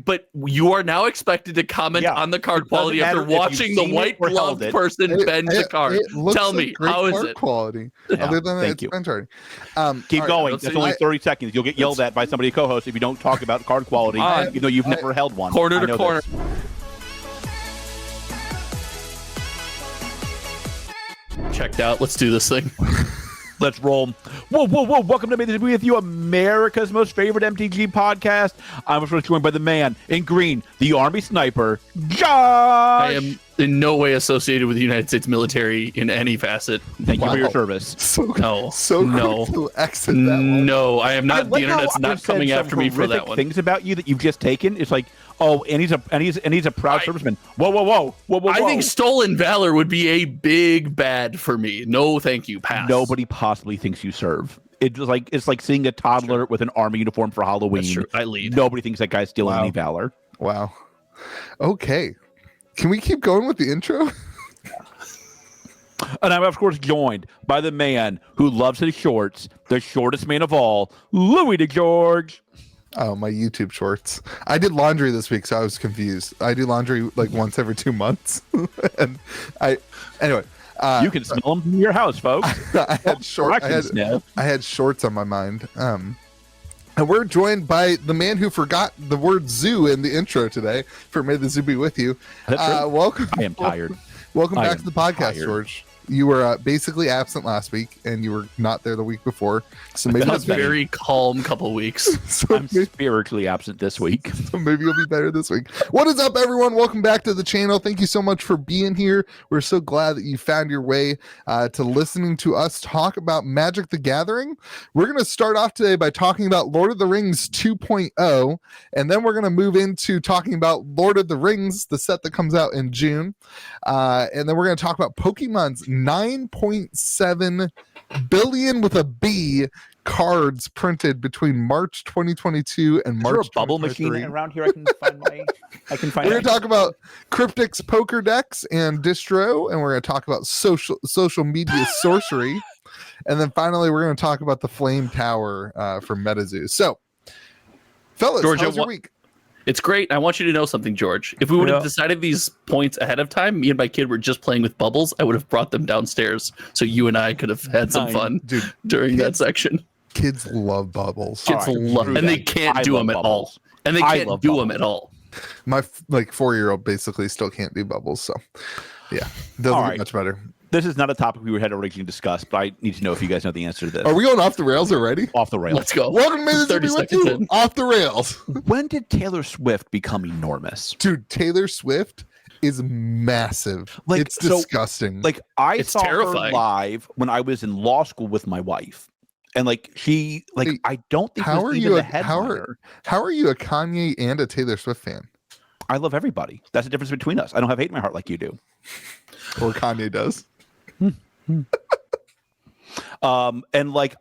But you are now expected to comment on the card quality after watching the white gloved person bend the card. Tell me, how is it? Quality. Yeah. Other than Thank you. Keep going. That's only 30 seconds. You'll get yelled at by somebody co-host if you don't talk about card quality, even though you've never held one. Corner to corner. Checked out. Let's do this thing. Let's roll. Whoa. Welcome to MTZWBY with you, America's most favorite MTG podcast. I'm of course joined by the man in green, the Army sniper, Josh. I am in no way associated with the United States military in any facet. Thank you for your service. No. Exit that one. No, I am not. The internet's not coming after me for that one. Things about you that you've just taken. It's like, oh, and he's a proud serviceman. Whoa. I think stolen valor would be a big bad for me. No, thank you. Pass. Nobody possibly thinks you serve. It's like seeing a toddler with an army uniform for Halloween. That's true. I lead. Nobody thinks that guy's stealing any valor. Wow. Okay. Can we keep going with the intro? And I'm, of course, joined by the man who loves his shorts, the shortest man of all, Louis DeGeorge. Oh, my YouTube shorts. I did laundry this week, so I was confused. I do laundry like once every 2 months. Anyway. You can smell them from your house, folks. I had shorts on my mind. And we're joined by the man who forgot the word zoo in the intro today for MTZWBY with you. Welcome. I am tired. Welcome back to the podcast, George. You were basically absent last week, and you were not there the week before. So maybe that's a very calm couple weeks. So I'm spiritually absent this week. So maybe you'll be better this week. What is up, everyone? Welcome back to the channel. Thank you so much for being here. We're so glad that you found your way to listening to us talk about Magic the Gathering. We're going to start off today by talking about Lord of the Rings 2.0, and then we're going to move into talking about Lord of the Rings, the set that comes out in June. And then we're going to talk about Pokemon's 9.7 billion with a B cards printed between March 2022 and March 2023. Is there a bubble machine around here I can find? We're going to talk about Cryptic's poker decks and distro, and we're going to talk about social media sorcery, and then finally we're going to talk about the Flame Tower from MetaZoo. So, fellas, George, how's your week? It's great. I want you to know something, George. If we would have decided these points ahead of time, me and my kid were just playing with bubbles, I would have brought them downstairs so you and I could have had some fun during that section. Kids love bubbles. Kids love them. And they can't do them at all. And they can't do them at all. My 4-year-old basically still can't do bubbles, so yeah, doesn't get much better. This is not a topic we had originally discussed, but I need to know if you guys know the answer to this. Are we going off the rails already? Off the rails. Let's go. Welcome to MTZWBY with you. Off the rails. When did Taylor Swift become enormous? Dude, Taylor Swift is massive. It's disgusting. I saw her live when I was in law school with my wife. And I don't think how are you a Kanye and a Taylor Swift fan? I love everybody. That's the difference between us. I don't have hate in my heart like you do. Or Kanye does. And I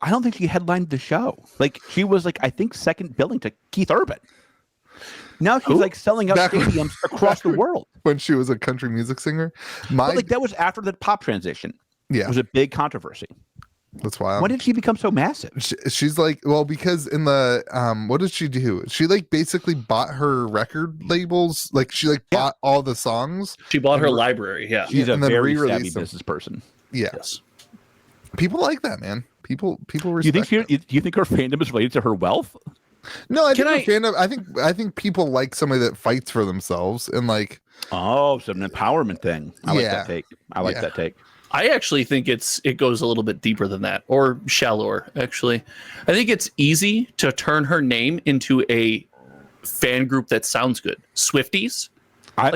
don't think she headlined the show. She was I think second billing to Keith Urban. Now she's selling out stadiums across the world. When she was a country music singer. That was after the pop transition. Yeah. It was a big controversy. That's wild. When did she become so massive? She's because in the what did she do? She basically bought her record labels. She bought all the songs. She bought her library. Yeah. She's a very savvy business person. Yes. People like that, man. People respect. Do you think her fandom is related to her wealth? No, I think people like somebody that fights for themselves and Oh, so an empowerment thing. I like that take. That take. I actually think it goes a little bit deeper than that, or shallower, actually. I think it's easy to turn her name into a fan group that sounds good. Swifties.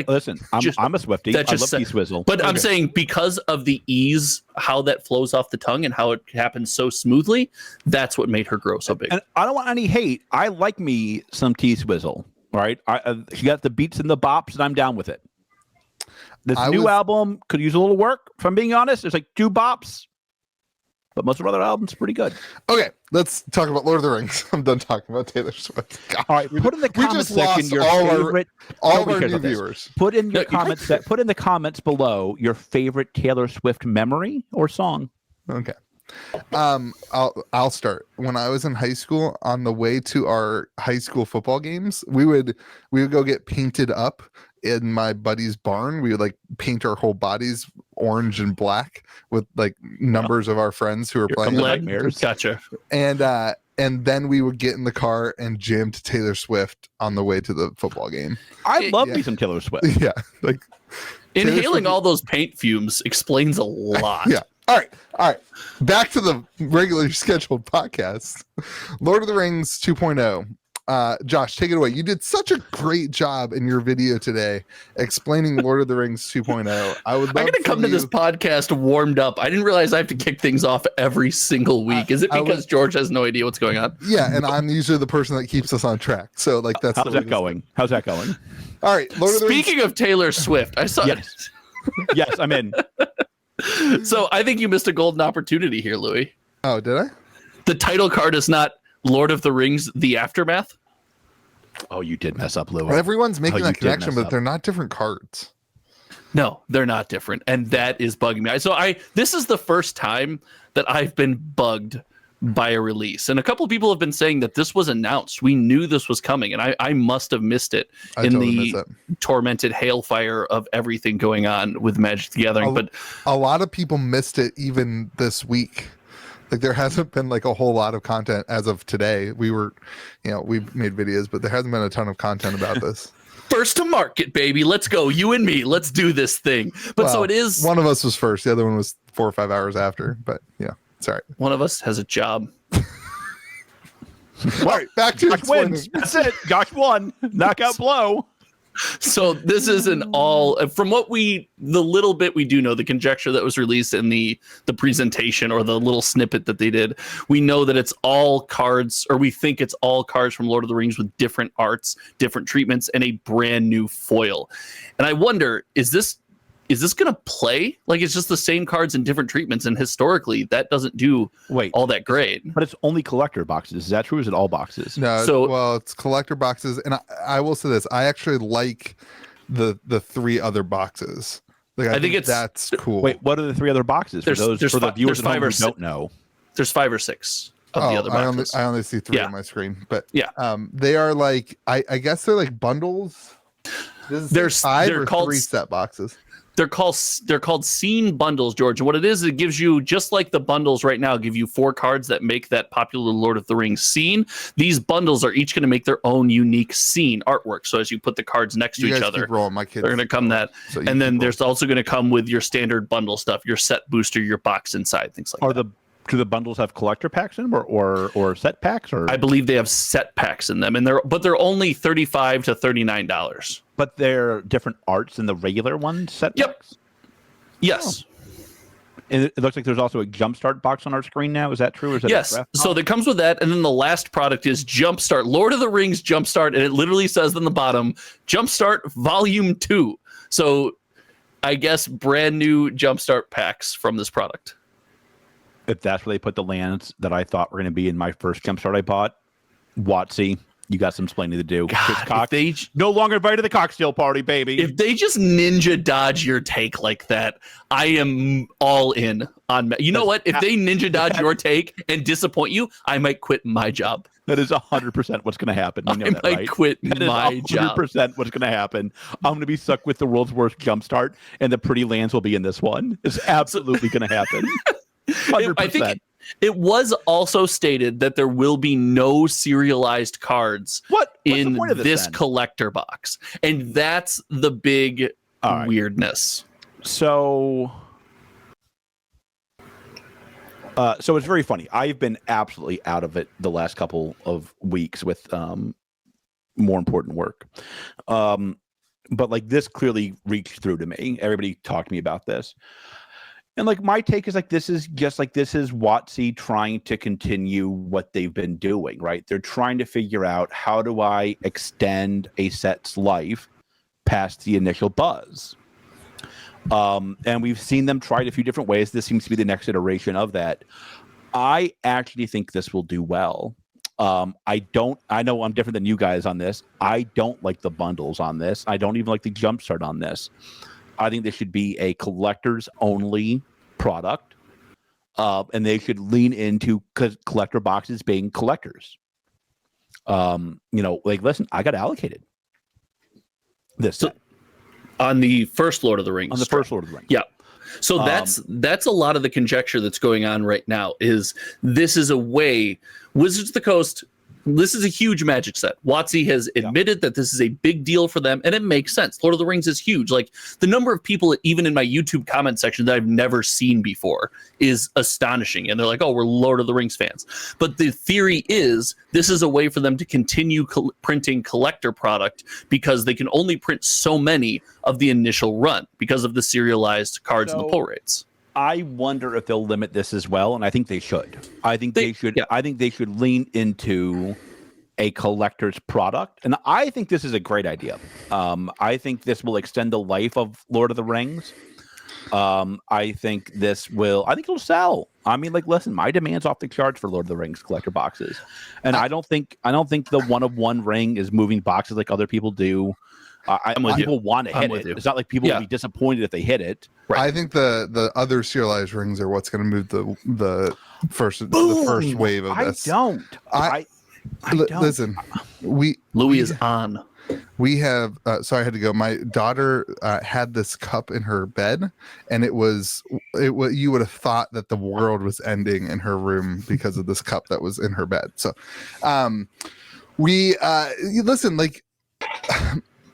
Listen, I'm a Swiftie. I love T-Swizzle. But I'm saying because of the ease, how that flows off the tongue and how it happens so smoothly, that's what made her grow so big. And I don't want any hate. I like me some T-Swizzle, right? She got the beats and the bops, and I'm down with it. This new album could use a little work, if I'm being honest. There's 2 bops, but most of her other albums are pretty good. Okay, let's talk about Lord of the Rings. I'm done talking about Taylor Swift. Gosh. All right, put in the comments section your favorite. All of our new viewers. Put in your comments. Put in the comments below your favorite Taylor Swift memory or song. Okay. I'll start. When I was in high school, on the way to our high school football games, we would go get painted up in my buddy's barn. We would like paint our whole bodies orange and black with like numbers of our friends who were playing. Nightmares. Gotcha. And then we would get in the car and jam to Taylor Swift on the way to the football game. I love me some Taylor Swift. Yeah, like Inhaling all those paint fumes explains a lot. Yeah. All right. Back to the regularly scheduled podcast. Lord of the Rings 2.0. Josh, take it away. You did such a great job in your video today explaining Lord of the Rings 2.0. I'm going to come to this podcast warmed up. I didn't realize I have to kick things off every single week. Is it because George has no idea what's going on? Yeah, and I'm usually the person that keeps us on track. So like that's how's that going? How's that going? All right. Speaking of Taylor Swift, I saw yes. Yes, I'm in. So I think you missed a golden opportunity here, Louis. Oh, did I? The title card is not Lord of the Rings: The Aftermath. Oh, you did mess up, Louis. Everyone's making that connection, but they're not different cards. No, they're not different, and that is bugging me. So this is the first time that I've been bugged by a release, and a couple of people have been saying that this was announced. We knew this was coming, and I must have missed it the tormented hailfire of everything going on with Magic the Gathering. But a lot of people missed it even this week. Like there hasn't been like a whole lot of content as of today. We made videos, but there hasn't been a ton of content about this. First to market, baby. Let's go. You and me. Let's do this thing. But so it is. One of us was first. The other one was 4 or 5 hours after. But yeah, sorry. One of us has a job. All right, back to Josh wins. That's it. Josh won. Knockout blow. So this is from the little bit we do know, the conjecture that was released in the presentation or the little snippet that they did, we know that it's all cards, or we think it's all cards from Lord of the Rings with different arts, different treatments, and a brand new foil. And I wonder, is this going to play? Like it's just the same cards in different treatments, and historically that doesn't do all that great. But it's only collector boxes. Is that true? Or is it all boxes? No, it's collector boxes, and I will say this: I actually like the 3 other boxes. Like I think that's cool. Wait, what are the 3 other boxes for the viewers at home who don't know? There's 5 or 6 of the other boxes. I only see 3 on my screen, but yeah, they are like I guess they're like bundles. There's 5 or 3 set boxes. They're called scene bundles, George. And what it is, it gives you, just like the bundles right now, give you 4 cards that make that popular Lord of the Rings scene. These bundles are each going to make their own unique scene artwork. So as you put the cards next to each other, they're going to come that. So and then there's also going to come with your standard bundle stuff, your set booster, your box inside, things like that. Do the bundles have collector packs in them or set packs? Or I believe they have set packs in them, and they're only $35 to $39. But they're different arts than the regular ones set packs? Yes. Oh. And it looks like there's also a Jumpstart box on our screen now. Is that true? Or is that yes. So that comes with that, and then the last product is Jumpstart, Lord of the Rings Jumpstart, and it literally says on the bottom, Jumpstart Volume 2. So I guess brand new Jumpstart packs from this product. If that's where they put the lands that I thought were going to be in my first Jumpstart I bought, WotC, you got some explaining to do. God, no longer invited to the cocktail party, baby. If they just ninja dodge your take like that, I am all in on. You know what? If they ninja dodge your take and disappoint you, I might quit my job. That is 100% what's going to happen. You know I that, might right? quit that my job. 100% what's going to happen. I'm going to be stuck with the world's worst Jumpstart, and the pretty lands will be in this one. It's absolutely going to happen. 100%. I think it was also stated that there will be no serialized cards in this collector box. And that's the big weirdness. So it's very funny. I've been absolutely out of it the last couple of weeks with more important work. But like this clearly reached through to me. Everybody talked to me about this. And like my take is like this is WotC trying to continue what they've been doing, right? They're trying to figure out, how do I extend a set's life past the initial buzz? And we've seen them try it a few different ways. This seems to be the next iteration of that. I actually think this will do well. I know I'm different than you guys on this. I don't like the bundles on this. I don't even like the Jumpstart on this. I think this should be a collectors only product. and they should lean into collector boxes being collectors. Like, listen, I got allocated this time. On the first Lord of the Rings. On the first Lord of the Rings. Yeah. So that's a lot of the conjecture that's going on right now. Is this is a way Wizards of the Coast. This is a huge Magic set. WotC has admitted that this is a big deal for them, and it makes sense. Lord of the Rings is huge. Like, the number of people, even in my YouTube comment section, that I've never seen before is astonishing. And they're like, oh, we're Lord of the Rings fans. But the theory is this is a way for them to continue printing collector product because they can only print so many of the initial run because of the serialized cards and the pull rates. I wonder if they'll limit this as well, and I think they should. I think they should. Yeah. I think they should lean into a collector's product, and I think this is a great idea. I think this will extend the life of Lord of the Rings. I think this will. I think it'll sell. I mean, like, listen, my demand's off the charts for Lord of the Rings collector boxes, and I don't think the one of one ring is moving boxes like other people do. People want to hit it. It's not like people will be disappointed if they hit it. Right. I think the other serialized rings are what's going to move the first wave of this. I don't. Listen, Louis is on. We have so I had to go. My daughter had this cup in her bed, and it was you would have thought that the world was ending in her room because of this cup that was in her bed. So we listen, like,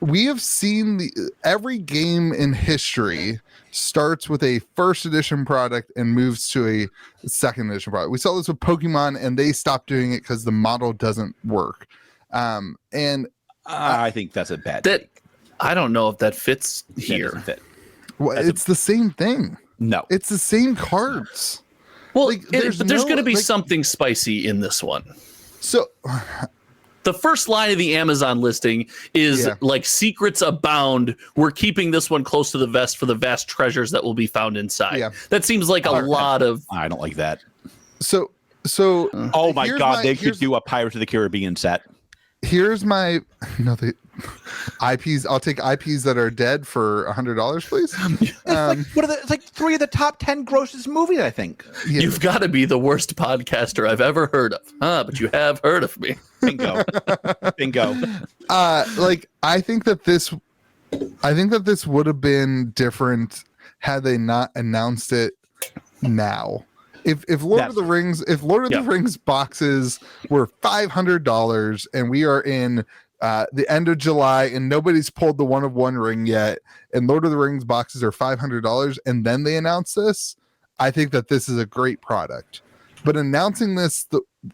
we have seen every game in history starts with a first edition product and moves to a second edition product. We saw this with Pokemon, and they stopped doing it because the model doesn't work. And I think that's a bad thing. I don't know if that fits here. Well, it's the same thing. No, it's the same cards. Well, like, there's going to be something spicy in this one. So the first line of the Amazon listing is like, secrets abound. We're keeping this one close to the vest for the vast treasures that will be found inside. Yeah. That seems like a lot of. I don't like that. So. Oh my God! They should do a Pirates of the Caribbean set. Here's my the IPs. I'll take IPs that are dead for $100, please. It's like 3 of the top 10 grossest movies, I think. Yeah. You've got to be the worst podcaster I've ever heard of. But you have heard of me. Bingo. Like, I think that this would have been different had they not announced it now. If Lord of the Rings boxes were $500 and we are in the end of July and nobody's pulled the one of one ring yet, and Lord of the Rings boxes are $500 and then they announce this, I think that this is a great product. But announcing this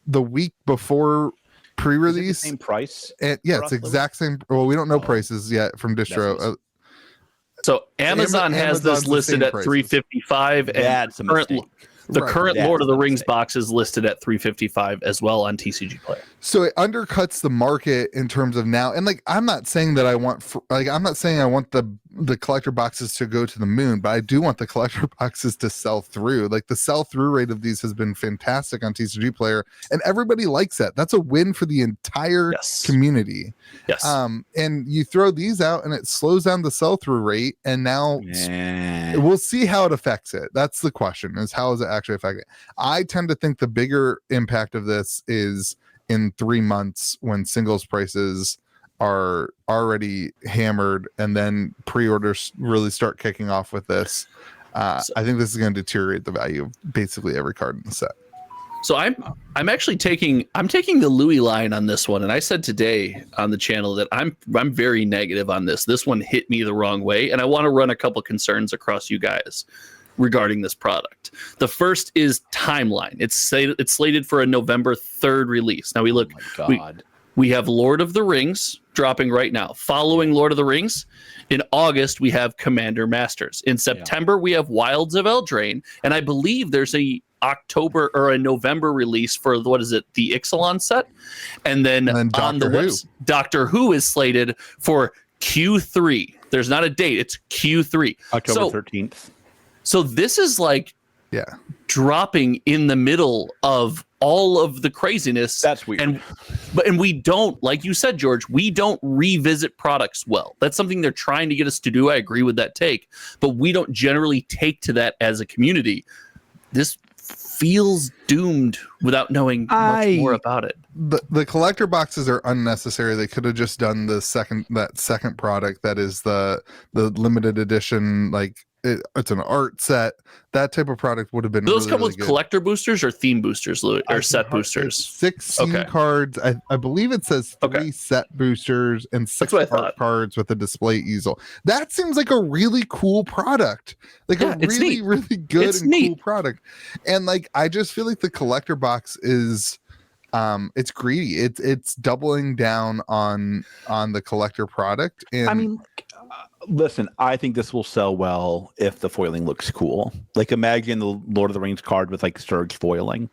the week before pre-release, same price, and it's exact same. Well, we don't know prices yet from distro. So Amazon has this listed at $355, and the current Lord of the Rings box is listed at $355 as well on TCG Player. So it undercuts the market in terms of now. And like, I'm not saying that I want the collector boxes to go to the moon, but I do want the collector boxes to sell through. Like, the sell through rate of these has been fantastic on TCG Player, and everybody likes that. That's a win for the entire community. Yes. And you throw these out and it slows down the sell through rate, and now we'll see how it affects it. That's the question, is how does it actually affect it? I tend to think the bigger impact of this is in 3 months, when singles prices are already hammered and then pre-orders really start kicking off with this. I think this is going to deteriorate the value of basically every card in the set. So I'm actually taking the Louis line on this one, and I said today on the channel that I'm very negative on this. This one hit me the wrong way, and I want to run a couple concerns across you guys regarding this product. The first is timeline. It's slated for a November 3rd release. Now we have Lord of the Rings dropping right now. Following Lord of the Rings, in August we have Commander Masters. In September we have Wilds of Eldraine, and I believe there's a October or a November release for the Ixalan set, and then on the Doctor Who is slated for Q3. There's not a date; it's Q3, October 13th. So this is like dropping in the middle of all of the craziness. That's weird. And we don't, like you said, George, we don't revisit products well. That's something they're trying to get us to do. I agree with that take, but we don't generally take to that as a community. This feels doomed without knowing much more about it. The collector boxes are unnecessary. They could have just done the second product that is the limited edition, like it's an art set. That type of product would have been Those really, come really with good. collector boosters or theme boosters or set boosters? 16 cards. I believe it says 3 set boosters and 6 art cards with a display easel. That seems like a really cool product. Like a really, really good cool product. And like I just feel like the collector box is it's greedy. It's doubling down on the collector product. And I mean, listen, I think this will sell well if the foiling looks cool. Like imagine the Lord of the Rings card with like Surge foiling.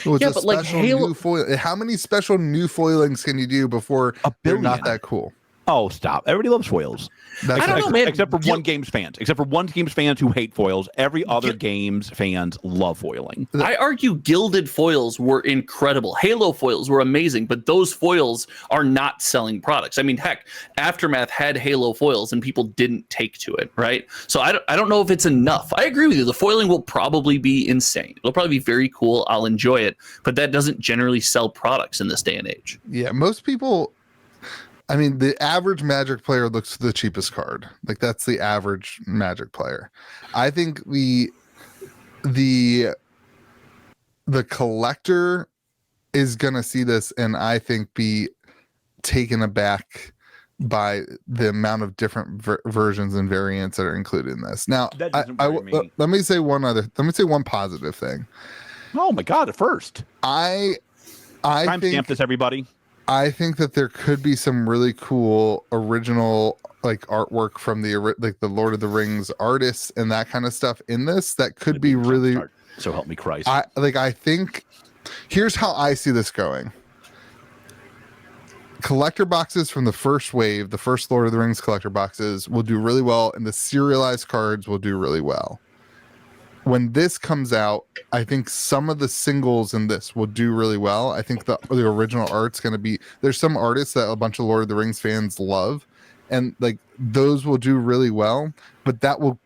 But like Halo, how many special new foilings can you do before they're not that cool? Oh, stop. Everybody loves foils. I don't know, man. Except for one game's fans. Except for one game's fans who hate foils. Every other game's fans love foiling. I argue gilded foils were incredible. Halo foils were amazing, but those foils are not selling products. I mean, heck, Aftermath had Halo foils and people didn't take to it, right? So I don't know if it's enough. I agree with you. The foiling will probably be insane. It'll probably be very cool. I'll enjoy it, but that doesn't generally sell products in this day and age. Yeah, most people... I mean, the average Magic player looks for the cheapest card. Like that's the average Magic player. I think the collector is gonna see this and I think be taken aback by the amount of different versions and variants that are included in this. Now, let me say one positive thing. Oh my God! At first, I timestamp this, everybody. I think that there could be some really cool original like artwork from the Lord of the Rings artists and that kind of stuff in this that could be really. So help me Christ. I think here's how I see this going. Collector boxes from the first wave, the first Lord of the Rings collector boxes will do really well, and the serialized cards will do really well. When this comes out, I think some of the singles in this will do really well. I think the original art's going to be... There's some artists that a bunch of Lord of the Rings fans love, and like those will do really well, but that will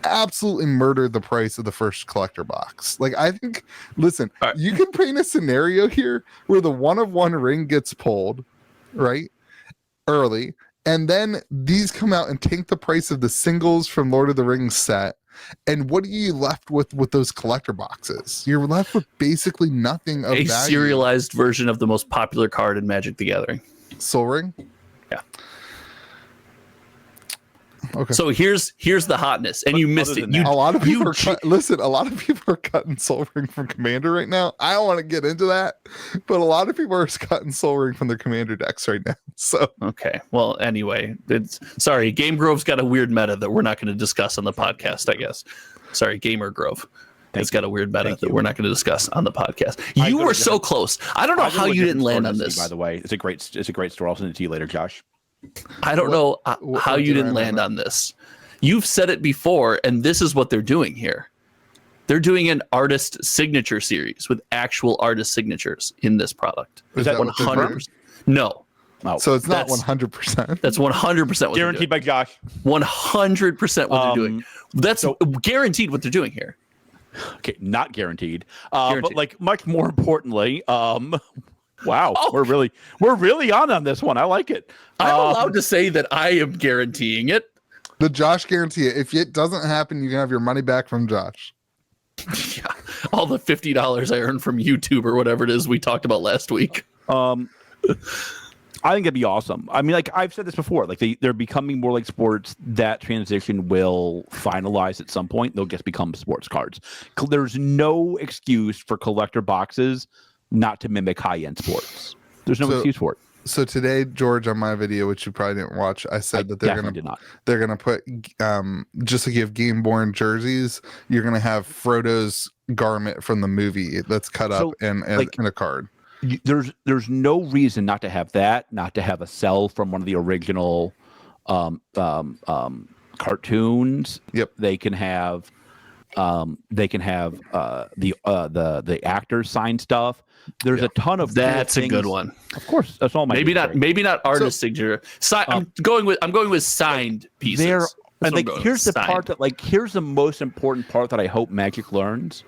absolutely murder the price of the first collector box. Like I think, listen, you can paint a scenario here where the 1/1 ring gets pulled, right? Early, and then these come out and tank the price of the singles from Lord of the Rings set. And what are you left with those collector boxes? You're left with basically nothing of a value. Serialized version of the most popular card in Magic the Gathering. Soul Ring? Yeah. Okay. So here's the hotness, and you missed it. A lot of people are cutting Soul Ring from Commander right now. I don't want to get into that, but a lot of people are cutting Soul Ring from their Commander decks right now. So okay, well, anyway, sorry, Game Grove's got a weird meta that we're not going to discuss on the podcast. I guess. Sorry, Gamer Grove. It's got a weird meta that we're not going to discuss on the podcast. You were so close. I don't know how you didn't land on this. By the way, it's a great store. I'll send it to you later, Josh. I don't know how you didn't land on this. You've said it before, and this is what they're doing here. They're doing an artist signature series with actual artist signatures in this product. Is that 100%? No. Oh, so it's not 100%. That's 100% what guaranteed by Josh. 100% what they're doing. That's guaranteed what they're doing here. Okay, not guaranteed. But like much more importantly, wow, we're really on this one. I like it. I'm allowed to say that I am guaranteeing it. The Josh guarantee it. If it doesn't happen, you can have your money back from Josh. Yeah, all the $50 I earned from YouTube or whatever it is we talked about last week. I think it'd be awesome. I mean, like I've said this before, like they're becoming more like sports. That transition will finalize at some point. They'll just become sports cards. There's no excuse for collector boxes not to mimic high-end sports. There's no excuse for it. So today, George, on my video, which you probably didn't watch, I said that they're gonna put just to give game-born jerseys, you're gonna have Frodo's garment from the movie that's cut up in a card. There's no reason not to have that, not to have a cell from one of the original cartoons. Yep. They can have the actors sign stuff. There's a ton of that's a good one. Of course, that's all my maybe not artist signature. I'm going with signed pieces. And like here's the part that here's the most important part that I hope Magic learns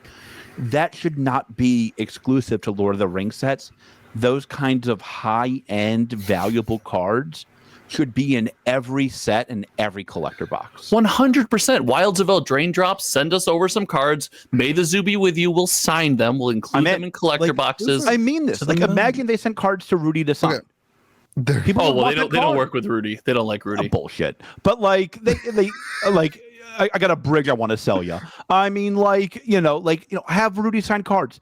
that should not be exclusive to Lord of the Rings sets. Those kinds of high-end, valuable cards should be in every set and every collector box. 100%. Wilds of Eldraine drops. Send us over some cards. May the Zoo be with you. We'll sign them. We'll include them in collector boxes. I mean this. Like, imagine they sent cards to Rudy to sign. Okay. People they don't work with Rudy. They don't like Rudy. Bullshit. But like they like I got a bridge I want to sell you. I mean, have Rudy sign cards.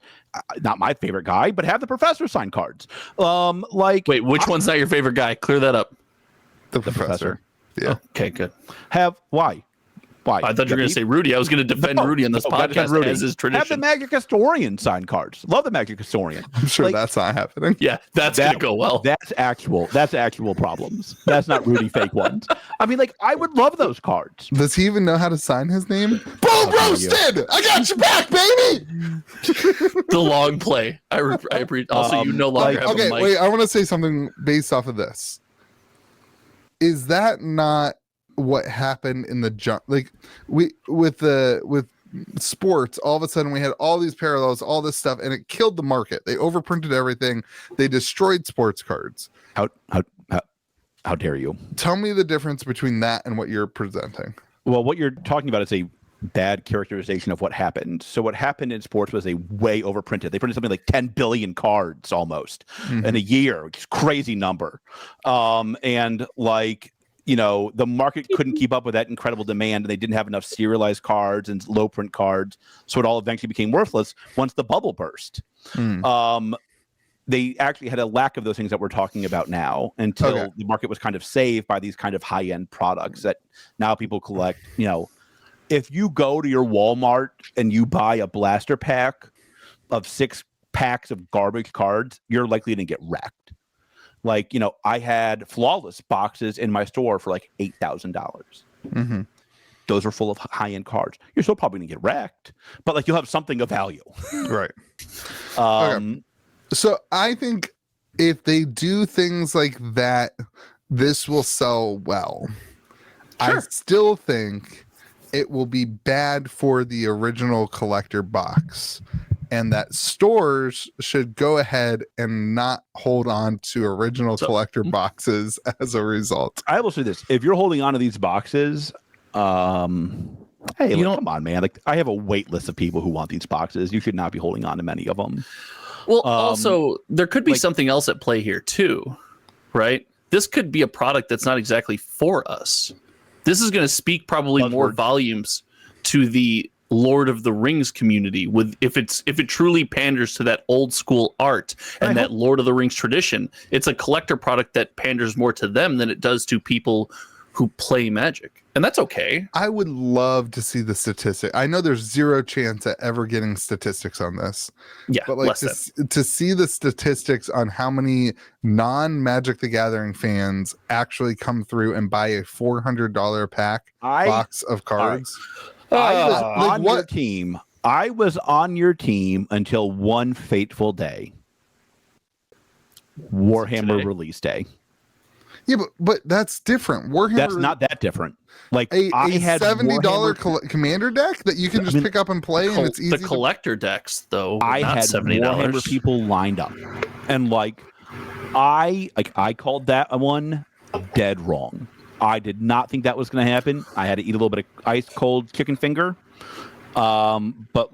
Not my favorite guy, but have the professor sign cards. Wait, which one's not your favorite guy? Clear that up. The professor. Yeah. Okay, good. Why? I thought you were going to say Rudy. I was going to defend Rudy on this podcast as his tradition. Have the Magic Historian sign cards. Love the Magic Historian. I'm sure that's not happening. Yeah, that's going to go well. That's actual problems. That's not Rudy fake ones. I mean, I would love those cards. Does he even know how to sign his name? Boom, roasted! I got your back, baby! The long play. I appreciate. Also, you no longer have a mic. Wait, I want to say something based off of this. Is that not what happened in the jump? With sports, all of a sudden we had all these parallels, all this stuff, and it killed the market. They overprinted everything. They destroyed sports cards. How dare you? Tell me the difference between that and what you're presenting. Well, what you're talking about is a bad characterization of what happened. So what happened in sports was they way overprinted. They printed something like 10 billion cards almost in a year, which is a crazy number. The market couldn't keep up with that incredible demand, and they didn't have enough serialized cards and low print cards. So it all eventually became worthless once the bubble burst. They actually had a lack of those things that we're talking about now until the market was kind of saved by these kind of high-end products that now people collect. If you go to your Walmart and you buy a blaster pack of 6 packs of garbage cards, you're likely to get wrecked. I had flawless boxes in my store for like $8,000. Those are full of high-end cards. You're still probably going to get wrecked, but you'll have something of value. Right. So I think if they do things like that, this will sell well. Sure. I still think it will be bad for the original collector box, and that stores should go ahead and not hold on to original collector boxes as a result. I will say this. If you're holding on to these boxes, come on, man. I have a wait list of people who want these boxes. You should not be holding on to many of them. Well, also, there could be something else at play here, too, right? This could be a product that's not exactly for us. This is going to speak probably more volumes to the Lord of the Rings community if it truly panders to that old school art and that Lord of the Rings tradition. It's a collector product that panders more to them than it does to people who play Magic, and that's okay. I would love to see the statistic. I know there's zero chance at ever getting statistics on this. Yeah, but to see the statistics on how many non-Magic the Gathering fans actually come through and buy a $400 pack box of cards. I was on your team. I was on your team until one fateful day. Warhammer release day. Yeah, but that's different. Warhammer. That's not that different. I had $70 commander deck that you can just pick up and play, and it's easy. The collector decks, though, I had $70. Warhammer people lined up, and I called that one dead wrong. I did not think that was going to happen. I had to eat a little bit of ice cold chicken finger, but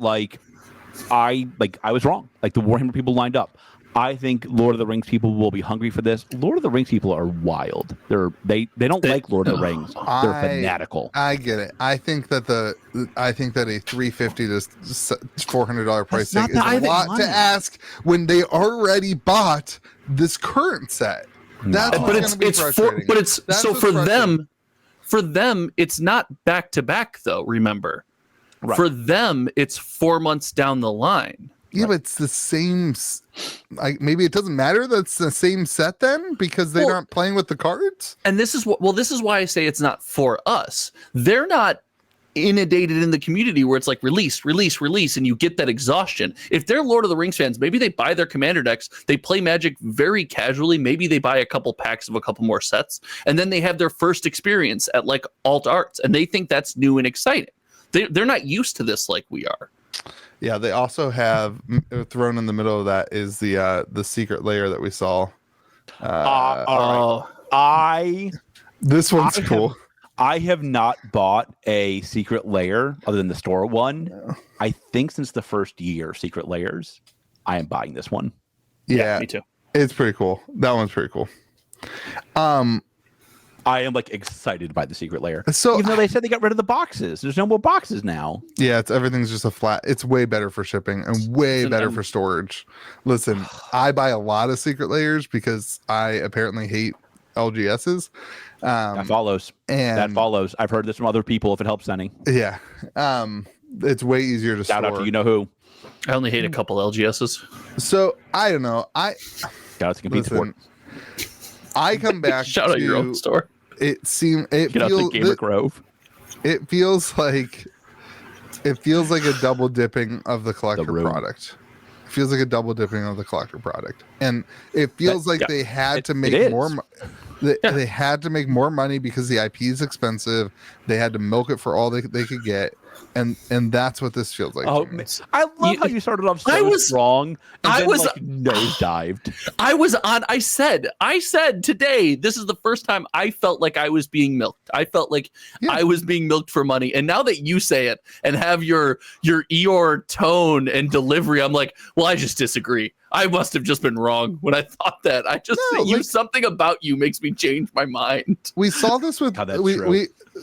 I was wrong. The Warhammer people lined up. I think Lord of the Rings people will be hungry for this. Lord of the Rings people are wild. They don't like Lord of the Rings. They're fanatical. I get it. I think that a $350 to $400 price tag is a lot to ask when they already bought this current set. That's what's going to be frustrating. For them, it's not back to back though. Remember, right. For them, it's 4 months down the line. Yeah, but it's the same. Maybe it doesn't matter that it's the same set then because they aren't playing with the cards. And this is why I say it's not for us. They're not inundated in the community where it's release, and you get that exhaustion. If they're Lord of the Rings fans, maybe they buy their commander decks, they play Magic very casually, maybe they buy a couple packs of a couple more sets, and then they have their first experience at Alt Arts, and they think that's new and exciting. They're not used to this like we are. Yeah, they also have thrown in the middle of that is the secret layer that we saw. All right. This one's cool. I have not bought a secret layer other than the store one. No. I think since the first year, secret layers, I am buying this one. Yeah, me too. It's pretty cool. That one's pretty cool. I am like excited by the secret layer. So even though they said they got rid of the boxes, there's no more boxes now. Yeah, everything's just a flat. It's way better for shipping and way better for storage. Listen, I buy a lot of secret layers because I apparently hate LGSs. That follows. I've heard this from other people. If it helps any, yeah, it's way easier to shout store. out to you know who. I only hate a couple LGSs. So I don't know. Shout out to Compete Sport. I come back. Shout out your own store. It feels Gamer Grove. It feels like a double dipping of the collector product. It feels like a double dipping of the collector product, and it feels they had to make more. They had to make more money because the IP is expensive. They had to milk it for all they could get, and that's what this feels like. Oh, I love how you started off so strong. And then, nosedived. I said today, this is the first time I felt like I was being milked. I felt like I was being milked for money. And now that you say it and have your Eeyore tone and delivery, I'm like, well, I just disagree. I must have just been wrong when I thought that. I just something about you makes me change my mind. We saw this with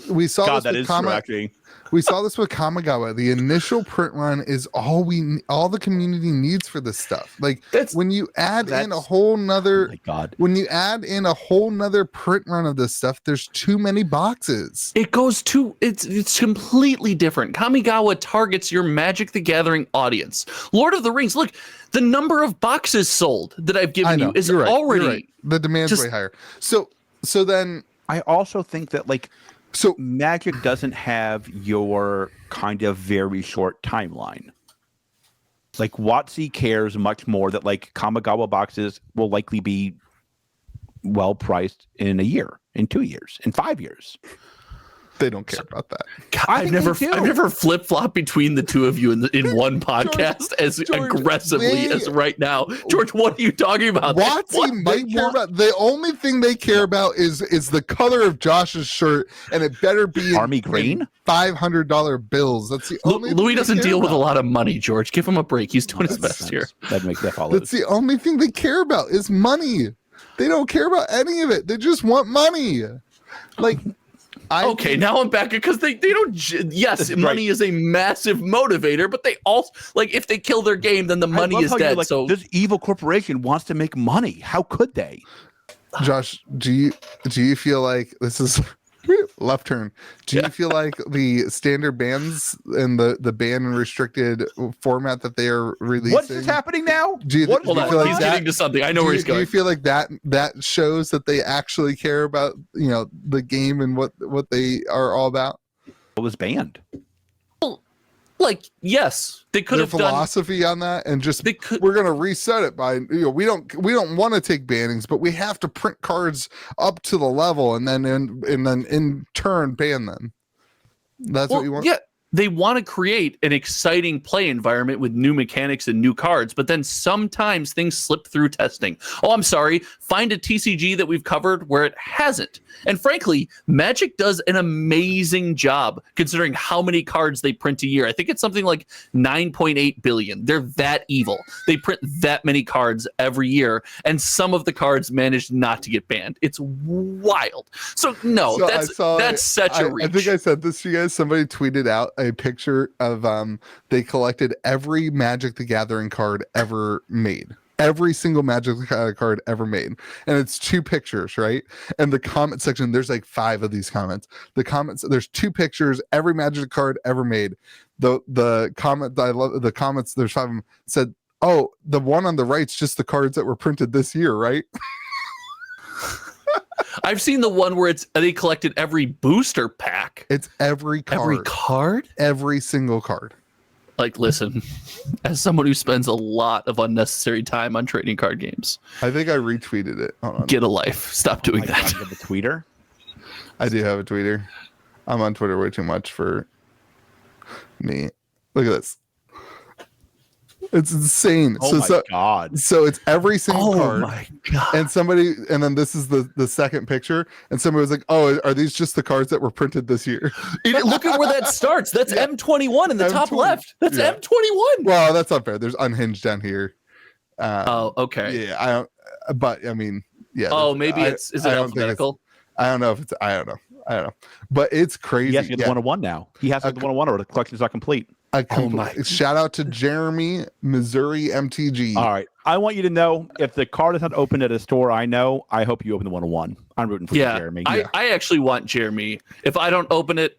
we saw this with we saw this with Kamigawa. The initial print run is all the community needs for this stuff. Like when you add in a whole nother when you add in a whole nother print run of this stuff, there's too many boxes. It's completely different. Kamigawa targets your Magic the Gathering audience. Lord of the Rings, look, the number of boxes sold that I've given you is already the demand's way higher. So then I also think that Magic doesn't have your kind of very short timeline. Like WotC cares much more that Kamigawa boxes will likely be well priced in a year, in 2 years, in 5 years. They don't care about that. God, I've never flip-flopped between the two of you in one podcast as aggressively as right now. George, what are you talking about? WotC might care about. The only thing they care about is the color of Josh's shirt, and it better be army green. $500 bills. That's the only. Louis doesn't deal with a lot of money. George, give him a break. He's doing his best here. That makes that follow. That's the only thing they care about is money. They don't care about any of it. They just want money. Now I'm back because they don't. Yes, money is a massive motivator, but they also if they kill their game, then the money is dead. So this evil corporation wants to make money. How could they? Josh, do you feel like this is left turn? Do you feel like the standard bans and the ban and restricted format that they are releasing? What's this happening now? He's getting to something. I know where he's going. Do you feel like that shows that they actually care about the game and what they are all about? What was banned? Yes, they could have done philosophy on that, and just we're gonna reset it by we don't want to take bannings, but we have to print cards up to the level and then in turn ban them. That's what you want. Yeah, they want to create an exciting play environment with new mechanics and new cards, but then sometimes things slip through testing. Oh, I'm sorry. Find a TCG that we've covered where it hasn't. And frankly, Magic does an amazing job considering how many cards they print a year. I think it's something like 9.8 billion. They're that evil. They print that many cards every year, and some of the cards manage not to get banned. It's wild. So that's such a reach. I think I said this to you guys. Somebody tweeted out a picture of they collected every Magic the Gathering card ever made. Every single Magic card ever made, and it's 2 pictures, right? And the comment section, there's 5 of these comments. The comments, there's 2 pictures, every Magic card ever made. The comment that I love, the comments, there's 5 of them, said, "Oh, the one on the right's just the cards that were printed this year, right?" I've seen the one where they collected every booster pack. It's every card. Every card? Every single card. Listen, as someone who spends a lot of unnecessary time on trading card games, I think I retweeted it. Hold on. Get a life. Stop doing that. You have a tweeter? I do have a tweeter. I'm on Twitter way too much for me. Look at this. It's insane. Oh my god! So it's every single card. Oh my god! And then this is the second picture, and somebody was like, "Oh, are these just the cards that were printed this year?" Look at where that starts. That's M21 in the top left. That's M21. Well, that's not fair. There's unhinged down here. Oh, okay. Yeah, I don't. But I mean, yeah. Oh, maybe is it alphabetical? I don't know if it's. I don't know. But it's crazy. He has to get the 101 now. He has to get the 101 or the collection's not complete. Shout out to Jeremy, Missouri MTG. All right. I want you to know if the card is not open at a store I know, I hope you open the 101. I'm rooting for you, Jeremy. I actually want Jeremy. If I don't open it,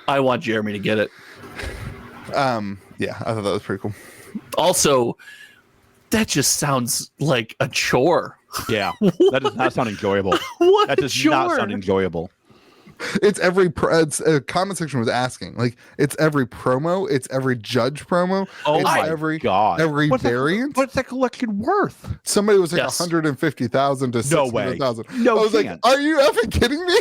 I want Jeremy to get it. Yeah, I thought that was pretty cool. Also, that just sounds like a chore. Yeah, that does not sound enjoyable. That does not sound enjoyable. It's every comment section was asking, like, it's every promo, it's every judge promo. Oh it's my god! Every variant. What's that collection worth? Somebody was like 150,000 to 600,000. No, I was like, are you effing kidding me?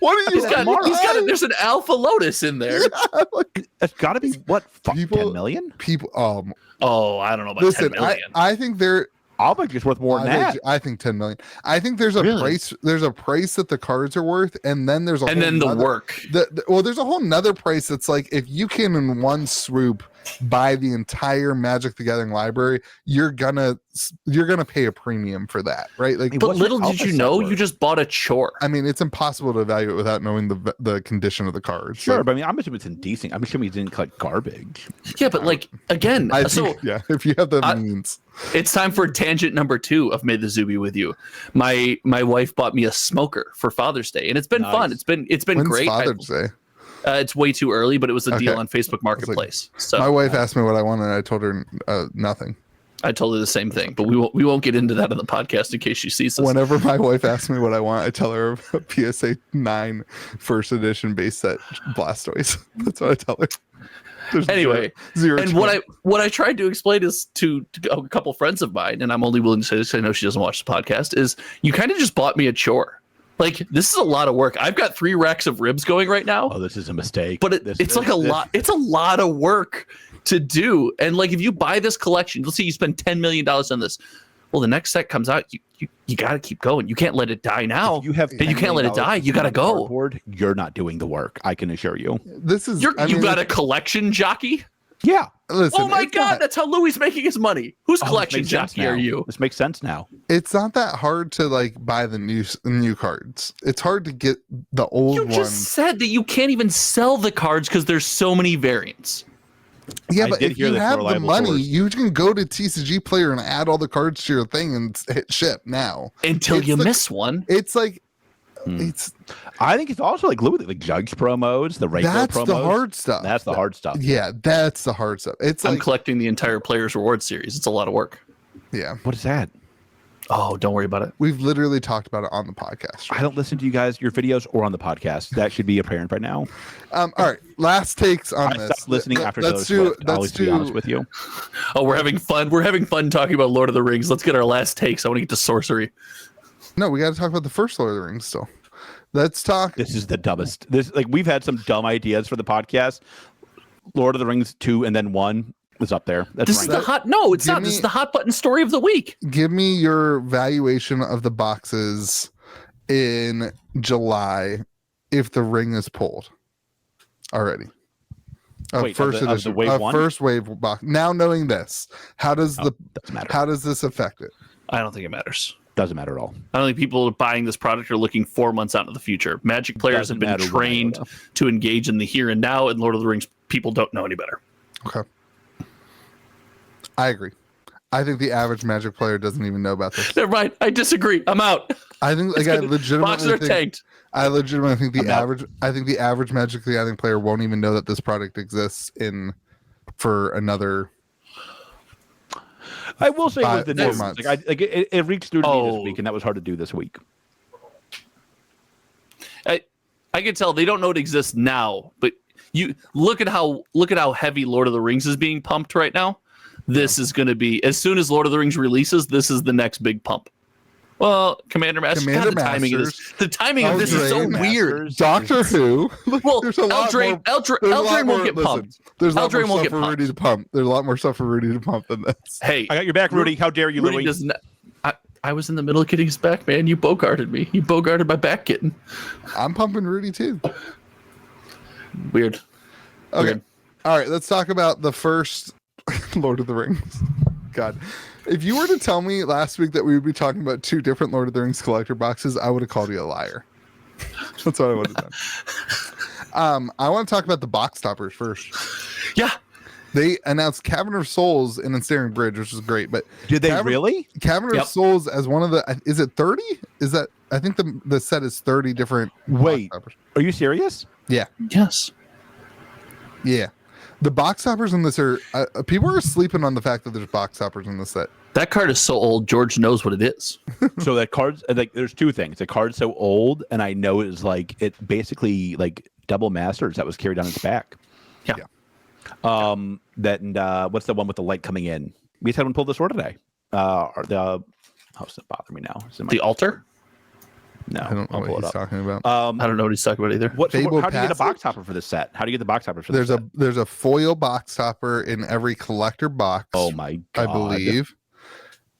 What are you? He's got there's an Alpha Lotus in there. Yeah, like, it's got to be what? 10 million? People. Oh, I don't know about 10 million. I think they're. I'll bet it's worth more than that. I think 10 million. I think there's a price. There's a price that the cards are worth, and then there's the work. There's a whole nother price that's like, if you can in one swoop buy the entire Magic the Gathering library, you're gonna pay a premium for that, right? Like, but little did you know, you just bought a chore. I mean, it's impossible to evaluate without knowing the condition of the cards. Sure, but I mean, I'm assuming it's indecent. I'm assuming he didn't collect garbage. Yeah, but like again, if you have the means. It's time for tangent number 2 of MTZWBY with you. My wife bought me a smoker for Father's Day, and it's been fun. It's been When's great. Father's Day? It's way too early, but it was a deal on Facebook Marketplace. So my wife asked me what I wanted, and I told her nothing. I told her the same thing, but we won't get into that on the podcast in case she sees this. Whenever my wife asks me what I want, I tell her a PSA 9 first edition base set Blastoise. That's what I tell her. There's anyway, zero and what I tried to explain is to a couple friends of mine, and I'm only willing to say this, I know she doesn't watch the podcast, is you kind of just bought me a chore. Like, this is a lot of work. I've got 3 racks of ribs going right now. Oh, this is a mistake. But it's a lot. It's a lot of work to do. And like, if you buy this collection, let's say you spend $10 million on this. Well, the next set comes out. You got to keep going. You can't let it die now. If you can't let it die. You got to go. You're not doing the work. I can assure you. You got a collection jockey. Yeah. Listen, oh my God, that's how Louis making his money. Whose collection jockey are you? This makes sense now. It's not that hard to like buy the new cards. It's hard to get the old ones. You just said that you can't even sell the cards because there's so many variants. Yeah, but if you have the money, you can go to TCG Player and add all the cards to your thing and hit ship now. Until you miss one. It's like, I think it's also like judge promos, the regular promos. That's the hard stuff. That's the hard stuff. Yeah, that's the hard stuff. I'm collecting the entire Players Reward series. It's a lot of work. Yeah. What is that? Oh, don't worry about it. We've literally talked about it on the podcast. Right? I don't listen to your videos or on the podcast. That should be apparent by now. All right, last takes on this. I stopped listening after those. I'll be honest with you. Oh, we're having fun. We're having fun talking about Lord of the Rings. Let's get our last takes. I want to get to sorcery. No, we got to talk about the first Lord of the Rings still. Let's talk. This is the dumbest. We've had some dumb ideas for the podcast. Lord of the Rings 2 and then 1 is up there. This is the hot. No, it's not. This is the hot button story of the week. Give me your valuation of the boxes in July if the ring is pulled already. First edition, first wave box. Now knowing this, how does this affect it? I don't think it matters. Doesn't matter at all. I don't think people buying this product are looking 4 months out into the future. Magic players have been trained to engage in the here and now, and Lord of the Rings people don't know any better. Okay. I agree. I think the average Magic player doesn't even know about this. Never mind. I disagree. I'm out. I think I legitimately tanked. I legitimately think the average Magic the Gathering player won't even know that this product exists for another. I will say it was the news. It reached through to me this week, and that was hard to do this week. I can tell they don't know it exists now, but you look at how heavy Lord of the Rings is being pumped right now. This is going to be, as soon as Lord of the Rings releases, this is the next big pump. Well, Commander Master. Commander God, the timing of this is so Eldraine weird. Doctor Who. Well, there's a lot more. Eldraine won't get pumped. There's a lot Eldraine more won't stuff get for Rudy to pump. There's a lot more stuff for Rudy to pump than this. Hey, I got your back, Rudy. How dare you, Rudy Louis? does not. I was in the middle of getting his back, man. You bogarted me. You bogarted my back, kitten. I'm pumping Rudy too. Weird. Okay. Weird. All right. Let's talk about the first Lord of the Rings. God. If you were to tell me last week that we would be talking about 2 different Lord of the Rings collector boxes, I would have called you a liar. That's what I would have done. I want to talk about the box toppers first. Yeah. They announced Cavern of Souls in Ensnaring Bridge, which is great. But Did they really? Cavern of Souls as one of the, is it 30? Is that, I think the set is 30 different Wait, box toppers. Are you serious? Yeah. Yes. Yeah. The box toppers in this are, people are sleeping on the fact that there's box toppers in this set. That card is so old, George knows what it is. So that card's like, there's 2 things. The card's so old, and I know it's like, it basically like double masters that was carried on its back. Yeah. That and what's the one with the light coming in? We just had one pull the sword today. Oh, does it bother me now? The altar? No, I don't know what he's talking about. I don't know what he's talking about either. How do you get a Passage? box topper for this set? How do you get the box topper for this set? There's a foil box topper in every collector box. Oh my god! I believe.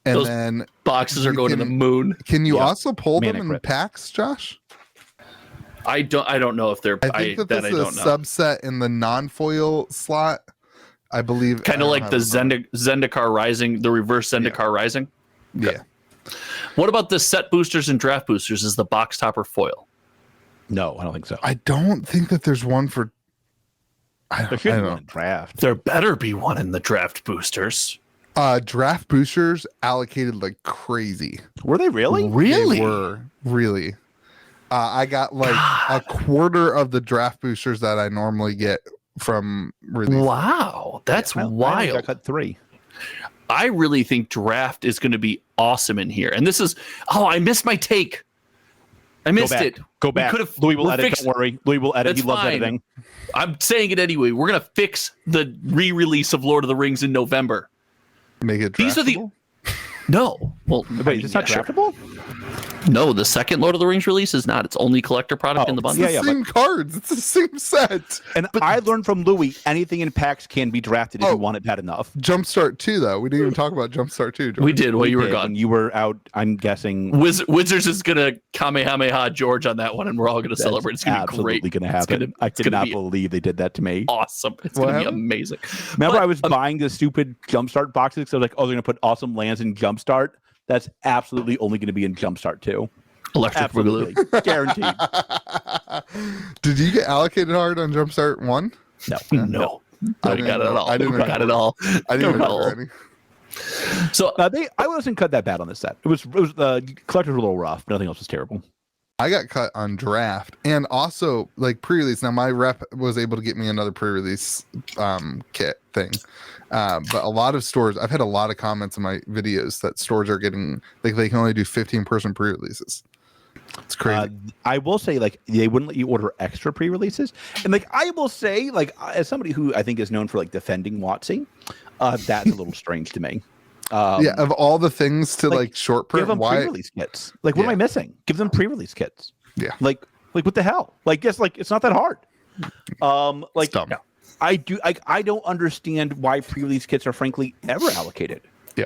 And Those then boxes are going to the moon. Can you also pull them Mana in crypt. packs, Josh? I don't know if they're. I think that this is a subset in the non-foil slot. I believe. Kind of like the Zendikar Rising, the reverse Zendikar Rising. Yeah. What about the set boosters and draft boosters? Is the box topper foil? No, I don't think so. I don't think that there's one for. There should be one in draft. There better be one in the draft boosters. Draft boosters allocated like crazy. Were they really? Really? They were really. I got like a quarter of the draft boosters that I normally get from release. Wow, that's wild. I cut 3. I really think draft is going to be awesome in here. And this is, I missed my take. I missed it. Go back. Louis will edit. Don't worry. Louis will edit. That's He loves fine. editing. I'm saying it anyway. We're going to fix the re-release of Lord of the Rings in November. Make it. These are the. No. Well, Wait, it's not draftable? No, the second Lord of the Rings release is not. It's only collector product in the bundle. It's the same cards. It's the same set. And I learned from Louis, anything in packs can be drafted if you want it bad enough. Jumpstart 2, though. We didn't even talk about Jumpstart 2. George. We did while you were When gone. you were out, I'm guessing. Wizards is going to Kamehameha George on that one, and we're all going to celebrate. It's going to be great. Absolutely going to happen. I could not believe they did that to me. Awesome. It's going to be amazing. Remember, I was buying the stupid Jumpstart boxes because I was like, oh, they're going to put awesome lands in Jumpstart. That's absolutely only going to be in Jumpstart 2. Electric Boogaloo. Absolutely. Guaranteed. Did you get allocated hard on Jumpstart 1? No. I got it all. I didn't got it all. I didn't know any. So I wasn't cut that bad on this set. It was the collectors were a little rough, but nothing else was terrible. I got cut on draft and also like pre-release. Now my rep was able to get me another pre-release kit thing. But a lot of stores, I've had a lot of comments in my videos that stores are getting like they can only do 15-person pre-releases. It's crazy. I will say, like, they wouldn't let you order extra pre-releases, and like I will say, like, as somebody who I think is known for like defending WotC, that's a little strange to me. Yeah, of all the things to like short print, give them why pre-release kits? Like, what am I missing? Give them pre-release kits. Yeah, like what the hell? Like, guess like it's not that hard. Like, dumb. I don't understand why pre-release kits are frankly ever allocated.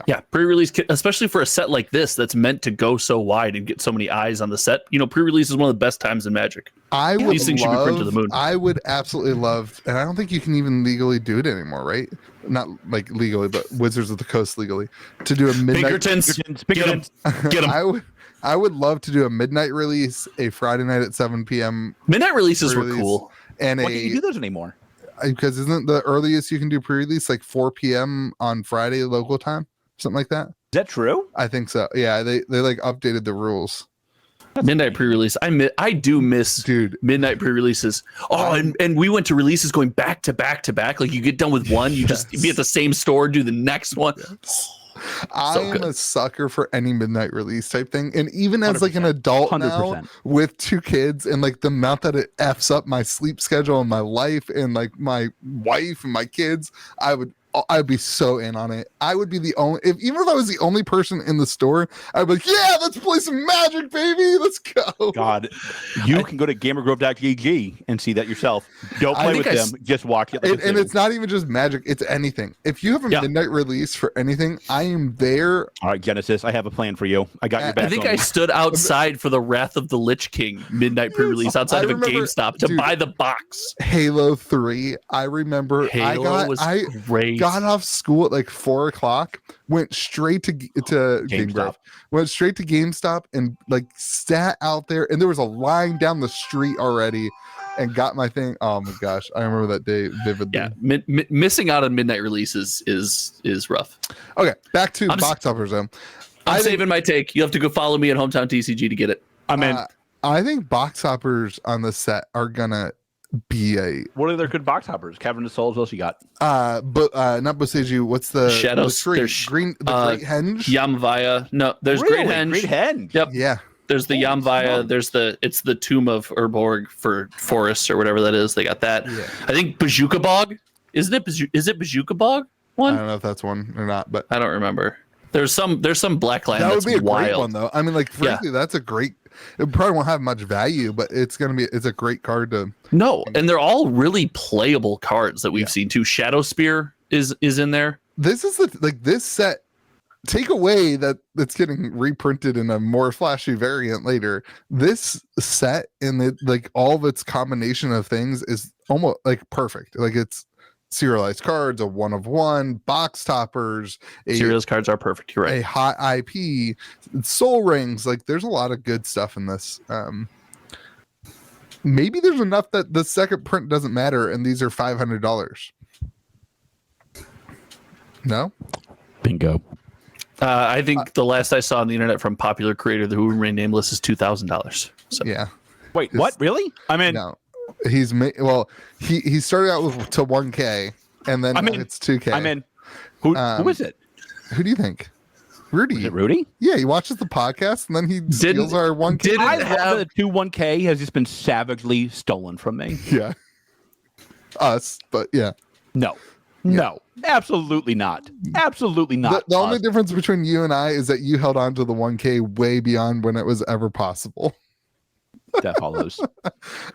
Yeah, pre-release kit, especially for a set like this that's meant to go so wide and get so many eyes on the set. You know, pre-release is one of the best times in Magic. These things should be printed to the moon. I would absolutely love, and I don't think you can even legally do it anymore, right? Not like legally, but Wizards of the Coast legally to do a midnight. Pinkertons. Get them. I would love to do a midnight release, a Friday night at 7 p.m. Midnight releases were cool. And why can't you do those anymore? Because isn't the earliest you can do pre-release like 4 p.m. on Friday local time, something like that? Is that true? I think so. Yeah, they like updated the rules. Midnight pre-release. I do miss midnight pre-releases. Oh, and we went to releases going back to back to back. Like you get done with one, you just be at the same store, do the next one. Yes. I'm a sucker for any midnight release type thing. And even as like an adult 100%. now with 2 kids and like the amount that it F's up my sleep schedule and my life and like my wife and my kids, I would I'd be so in on it. I would be the only, even if I was the only person in the store, I'd be like, yeah, let's play some Magic, baby. Let's go. God, you can go to gamergrove.gg and see that yourself. Don't play with them. Just watch it. And it's not even just Magic. It's anything. If you have a midnight release for anything, I am there. All right, Genesis, I have a plan for you. I got your back. I think I stood outside for the Wrath of the Lich King midnight pre-release outside of a GameStop to buy the box. Halo 3. I remember Halo was great. Got off school at like 4:00, went straight to GameStop. Went straight to GameStop and like sat out there, and there was a line down the street already, and got my thing. Oh my gosh, I remember that day vividly. Yeah, missing out on midnight releases is rough. Okay, back to box toppers though. I'm saving my take. You have to go follow me at Hometown TCG to get it. I think box hoppers on the set are gonna be a. What are their good box hoppers? Cavern of Souls. What else you got? But not Boseiju. What's the Shadows? The Great Henge. Yamvaya. No, there's Great Henge. Great Henge. Yep. Yeah. There's the Yamvaya. There's it's the Tomb of Urborg for forests or whatever that is. They got that. Yeah. I think Bajuka Bog. Is it Bajuka Bog one? I don't know if that's one or not, but I don't remember. There's some blackland that would that's be a wild. great one though. I mean, like frankly, that's a great. It probably won't have much value, but it's a great card to. No, and they're all really playable cards that we've seen too. Shadow Spear is in there. This is this set. Take away that it's getting reprinted in a more flashy variant later. This set and all of its combination of things is almost like perfect. Like it's serialized cards, a 1/1, box toppers. Serialized cards are perfect. You're right. A hot IP, soul rings. Like there's a lot of good stuff in this. Maybe there's enough that the second print doesn't matter, and these are $500. No, bingo. I think the last I saw on the internet from popular creator who will remain nameless is $2,000. So yeah. Wait, what? Really? I mean, no. He started out with to 1K and then it's 2K. I mean, who is it? Who do you think? Rudy. Is it Rudy? Yeah, he watches the podcast and then he steals our 1K. I love that the 2-1K has just been savagely stolen from me. Yeah. Us, but yeah. No, absolutely not. Absolutely not. The only difference between you and I is that you held on to the 1K way beyond when it was ever possible. That follows.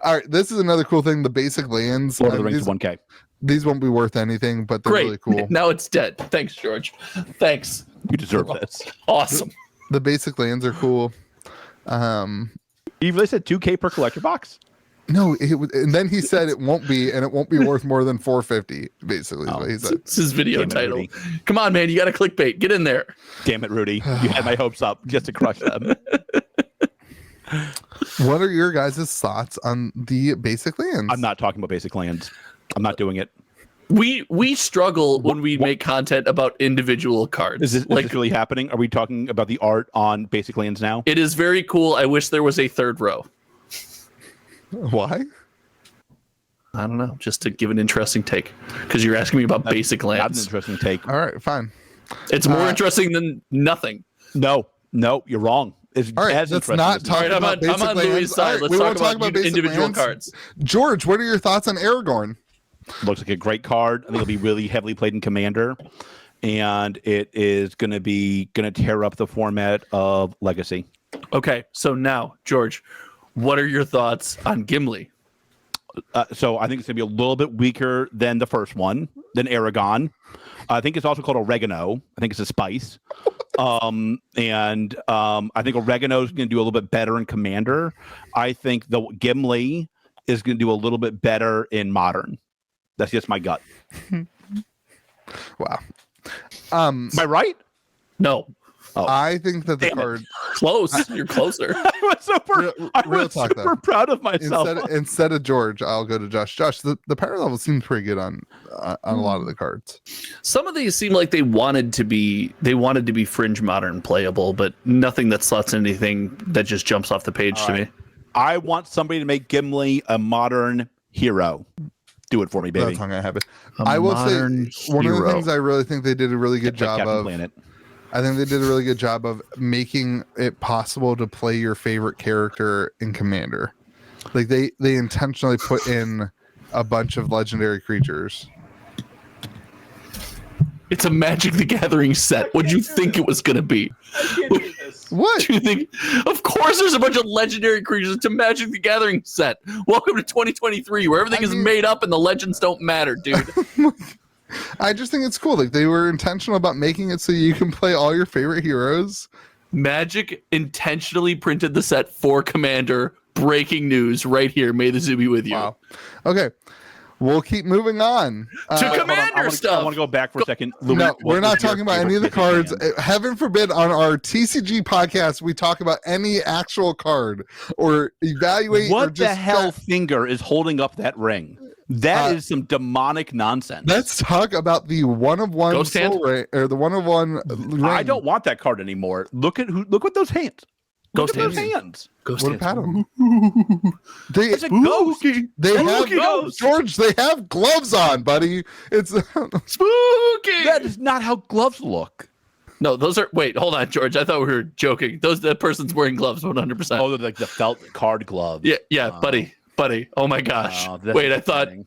All right, this is another cool thing. The basic lands. Lord of the Rings 1K. These won't be worth anything, but they're really cool. Now it's dead. Thanks, George. Thanks. You deserve this. Awesome. The basic lands are cool. You really said 2K per collector box? No, and then he said it won't be, and it won't be worth more than $450. Basically, is what he said. It's his video title. Come on, man, you got to clickbait. Get in there. Damn it, Rudy! You had my hopes up just to crush them. What are your guys' thoughts on the basic lands? I'm not talking about basic lands. I'm not doing it. We struggle when we make content about individual cards. Is this really happening? Are we talking about the art on basic lands now? It is very cool. I wish there was a third row. Why? I don't know. Just to give an interesting take, because you're asking me about basic lands. That's an interesting take. All right, fine. It's more interesting than nothing. No, you're wrong. It's all right, let's not talk about basic lands. I'm on Louis' side. Let's talk about individual cards. George, what are your thoughts on Aragorn? Looks like a great card. I think it'll be really heavily played in Commander, and it is going to tear up the format of Legacy. Okay, so now, George, what are your thoughts on Gimli? So I think it's going to be a little bit weaker than the first one, than Aragon. I think it's also called oregano. I think it's a spice. I think oregano is going to do a little bit better in Commander. I think the Gimli is going to do a little bit better in Modern. That's just my gut. Wow. Am I right? No. Oh. I think that the card close. You're closer. I was super proud of myself. Instead of George, I'll go to Josh. Josh, the power level seems pretty good on a lot of the cards. Some of these seem like they wanted to be fringe modern playable, but nothing that slots anything that just jumps off the page to me. I want somebody to make Gimli a modern hero. Do it for me, baby. That's not gonna happen. I will say one of the things I really think they did a really good job of. I think they did a really good job of making it possible to play your favorite character in Commander. Like they intentionally put in a bunch of legendary creatures. It's a Magic the Gathering set. What'd you think it was going to be? What? Do you think? Of course, there's a bunch of legendary creatures. It's a Magic the Gathering set. Welcome to 2023, where everything is made up and the legends don't matter, dude. I just think it's cool. Like they were intentional about making it so you can play all your favorite heroes. Magic intentionally printed the set for Commander. Breaking news right here. May the zoo be with you. Wow. Okay. We'll keep moving on. To Commander stuff. I want to go back for a second. Louis, No, we're not talking about any of the cards. Heaven forbid on our TCG podcast we talk about any actual card or evaluate. What or just the hell finger is holding up that ring? That is some demonic nonsense. Let's talk about the one-of-one Ghost hand? soul ring, or the one-of-one ring. I don't want that card anymore. Look at those hands. Ghost Look at those hands. hands. Ghost What hands. about them? They, It's a ghost. they have Spooky ghost. George. They have gloves on, buddy. It's Spooky. That is not how gloves look. No, those are. Wait, hold on, George. I thought we were joking. That person's wearing gloves, 100%. Oh, they're like the felt card gloves. Yeah, buddy. Oh my gosh. Oh, that's Wait, I thought. disappointing.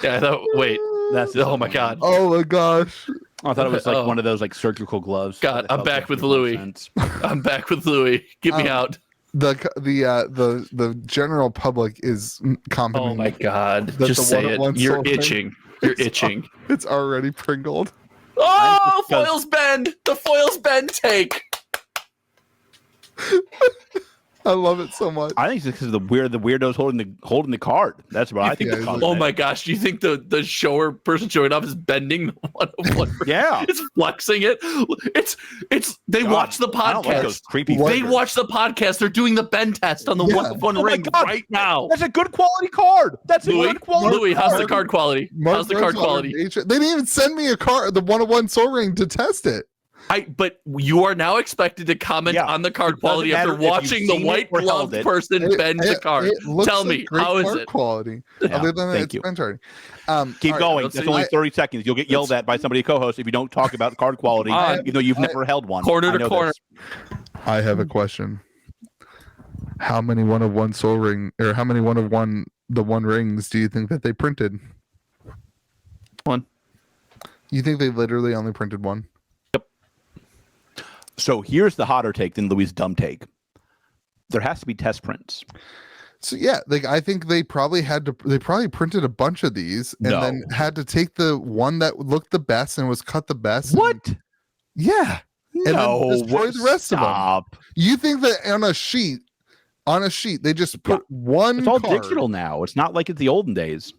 Yeah, I thought. Wait. That's Oh my god. oh my gosh. I thought it was like Oh. one of those like surgical gloves. God, That I'm felt back like with it made Louis. sense. I'm back with Louis. Get me out. The general public is commenting. Oh my god. That's Just the say it. one-on-one You're soul thing. itching. You're itching. It's already pringled. Oh, Because- foils bend. The foils bend take. I love it so much. I think it's because the weirdos holding the card. That's what I think. Yeah, the cause Oh is. my gosh. Do you think the person showing up is bending the one? Yeah. It's flexing it. It's they God, watch the I don't like those podcast. creepy. What? They fingers. watch the podcast. They're doing the bend test on the Yeah. one Oh my ring God. right now. That's a good quality card. That's a Louis, good quality. Louis, how's the card. card quality? How's the card quality? They didn't even send me a card, the one-of-one soul ring to test it. But you are now expected to comment Yeah. on the card It doesn't quality after matter if you've watching the seen it white or held gloved it. person bend the card. It looks Tell like me, great how is card it? quality. Yeah, Other than that, thank it's you. bent already. Keep All right, going. let's That's see. only 30 seconds. You'll get yelled at by somebody co-host if you don't talk about card quality, I- even though you've never held one. Corner I to know corner. this. I have a question. How many one-of-one soul ring, or how many one-of-one the one rings do you think that they printed? One. You think they literally only printed one? So here's the hotter take than Louis' dumb take. There has to be test prints. So yeah, like I think they probably printed a bunch of these and No. then had to take the one that looked the best and was cut the best. and- What? Yeah. then No. destroy the rest of them. Stop. You think that on a sheet, they just put one It's all card. digital now. It's not like it's the olden days.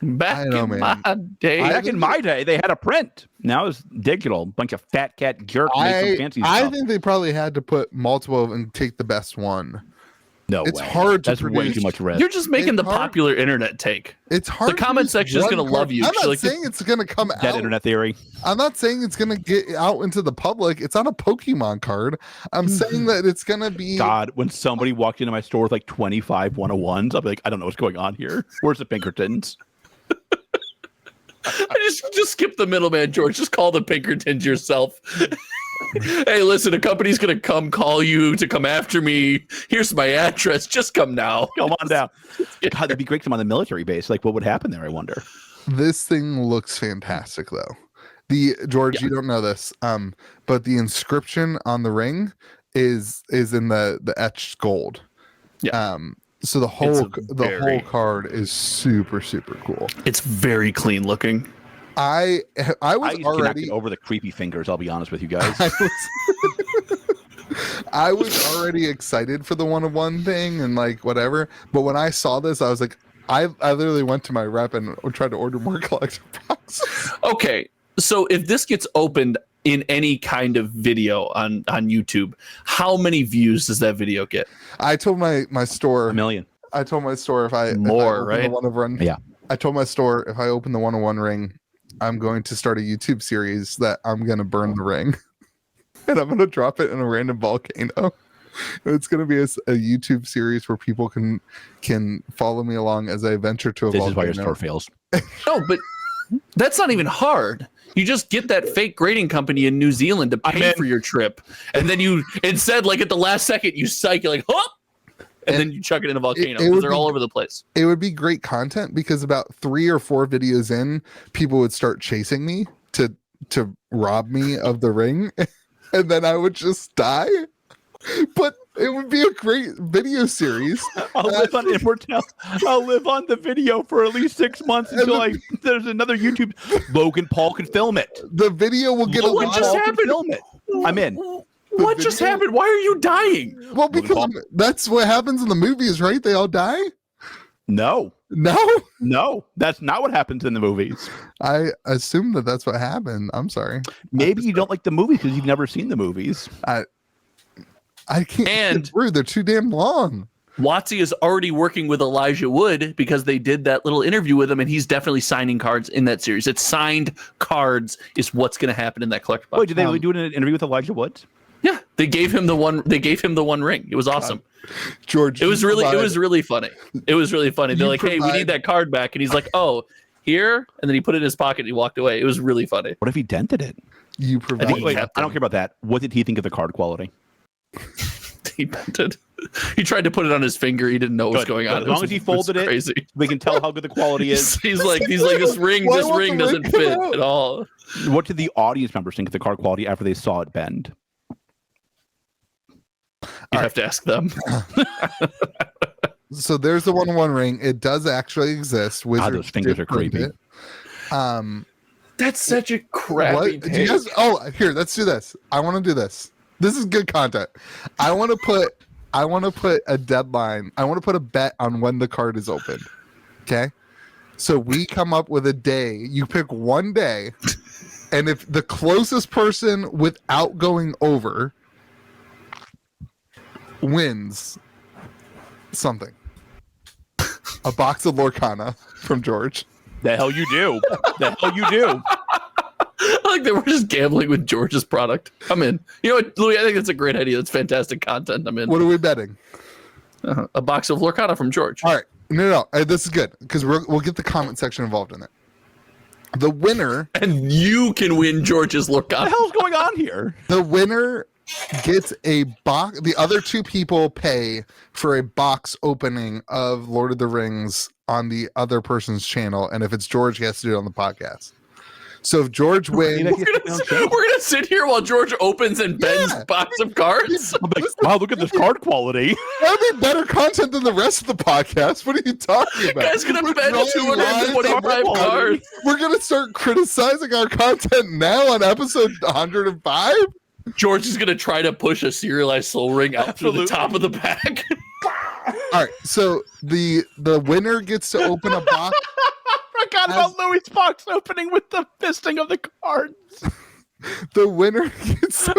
Back I know, in man. my day. Back in my day, they had a print. Now it's digital. Bunch of fat cat jerk make some fancy I stuff. think they probably had to put multiple and take the best one. No it's way. hard to That's way produce. too much risk. You're just making It's the hard. popular internet take. It's hard. The to comment produce section is one gonna card. love you. I'm She's not like, saying it's gonna come That out. internet theory. I'm not saying it's gonna get out into the public. It's not a Pokemon card. I'm saying that it's gonna be. God, when somebody walked into my store with like 25 101s, I'll be like, I don't know what's going on here. Where's the Pinkertons? I just skip the middleman, George. Just call the Pinkertons yourself. Hey, listen, a company's gonna come call you to come after me. Here's my address. Just come now. Come on down. God, that'd be great to come on the military base. Like, what would happen there? I wonder. This thing looks fantastic, though. The George, you don't know this, but the inscription on the ring is in the etched gold. Yeah. So the whole very- whole card is super cool. It's very clean looking. I was I just cannot already get over the creepy fingers. I'll be honest with you guys. I was already excited for the one-of-one thing and like whatever, but when I saw this, I was like, I literally went to my rep and tried to order more collector boxes. Okay, so if this gets opened in any kind of video on YouTube, how many views does that video get? I told my store, A million. I told my store if I More, open right? the one-of-one, Yeah. I told my store if I open the one-of-one ring, I'm going to start a YouTube series that I'm going to burn the ring. And I'm going to drop it in a random volcano. It's going to be a YouTube series where people can follow me along as I venture to a This volcano. is why your store fails. No, but that's not even hard. You just get that fake grading company in New Zealand to pay for your trip, and then you instead, like at the last second, you psych, you're like, hop, and then you chuck it in a volcano it would because they're be- all over the place. It would be great content because about 3 or 4 videos in, people would start chasing me to to rob me of the ring, and then I would just die. But it would be a great video series. I'll live on immortality. I'll live on the video for at least 6 months until there's another YouTube. Logan Paul can film it. The video will get Logan Paul can film it. I'm in. What just happened? Why are you dying? Well, because that's what happens in the movies, right? They all die? No. No, That's not what happens in the movies. I assume that that's what happened. I'm sorry. Maybe you don't like the movies because you've never seen the movies. I can't get through. They're too damn long. WotC is already working with Elijah Wood because they did that little interview with him, and he's definitely signing cards in that series. It's signed cards is what's going to happen in that collector box. Wait, did they really do an interview with Elijah Wood? Yeah, they gave him the one. They gave him the one ring. It was awesome. George, it was really funny. It was really funny. They're like, "Hey, we need that card back," and he's like, "Oh, here," and then he put it in his pocket and he walked away. It was really funny. What if he dented it? You provide. I don't care about that. What did he think of the card quality? He bent it. He tried to put it on his finger. He didn't know what was going on. As long as he folded it, we can tell how good the quality is. He's like, this ring doesn't fit at all. What did the audience members think of the card quality after they saw it bend? You have to ask them. So there's the 1-1 ring. It does actually exist. Wizards those fingers are creepy. That's such a crappy take. Here, let's do this. I want to do this. This is good content. I want to put a deadline. I want to put a bet on when the card is opened. Okay? So we come up with a day. You pick one day, and if the closest person without going over wins something. A box of Lorcana from George. The hell you do. The hell you do. I like that we're just gambling with George's product. I'm in. You know what, Louis? I think that's a great idea. That's fantastic content. I'm in. What are we betting? A box of Lorcana from George. All right. No. This is good because we'll get the comment section involved in it. The winner. And you can win George's Lorcana. What the hell's going on here? The winner gets a box. The other two people pay for a box opening of Lord of the Rings on the other person's channel. And if it's George, he has to do it on the podcast. So if George wins, we're gonna sit here while George opens and bends box of cards. I'm like, wow, look at this card quality. That'd be better content than the rest of the podcast. What are you talking about? Guy's gonna bend 225 cards. We're gonna start criticizing our content now on episode 105. George is gonna try to push a serialized soul ring out through the top of the pack. All right, so the winner gets to open a box. Forgot about Louis' box opening with the fisting of the cards. The winner gets to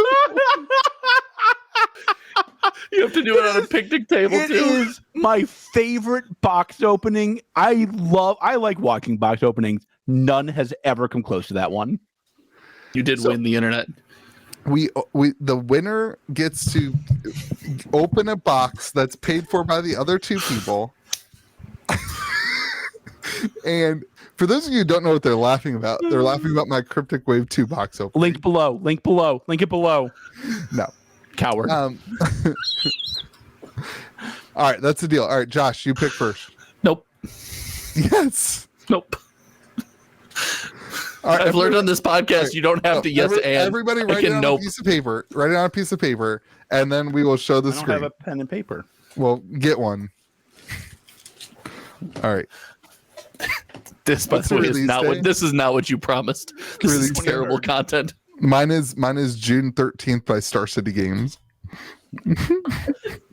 You have to do it on a picnic table It too. is my favorite box opening. I like watching box openings. None has ever come close to that one. You did win the internet. The winner gets to open a box that's paid for by the other two people. And for those of you who don't know what they're laughing about, they're laughing about my Cryptic Wave 2 box opening. Link below. Link it below. No. Coward. All right, that's the deal. All right, Josh, you pick first. Nope. Yes. Nope. All right, I've learned on this podcast you don't have to yes and. Everybody write it on a piece of paper. Write it on a piece of paper, and then we will show the screen. I don't have a pen and paper. Well, get one. All right. This, by the way, this is not what you promised. This is terrible content. Mine is June 13th by Star City Games.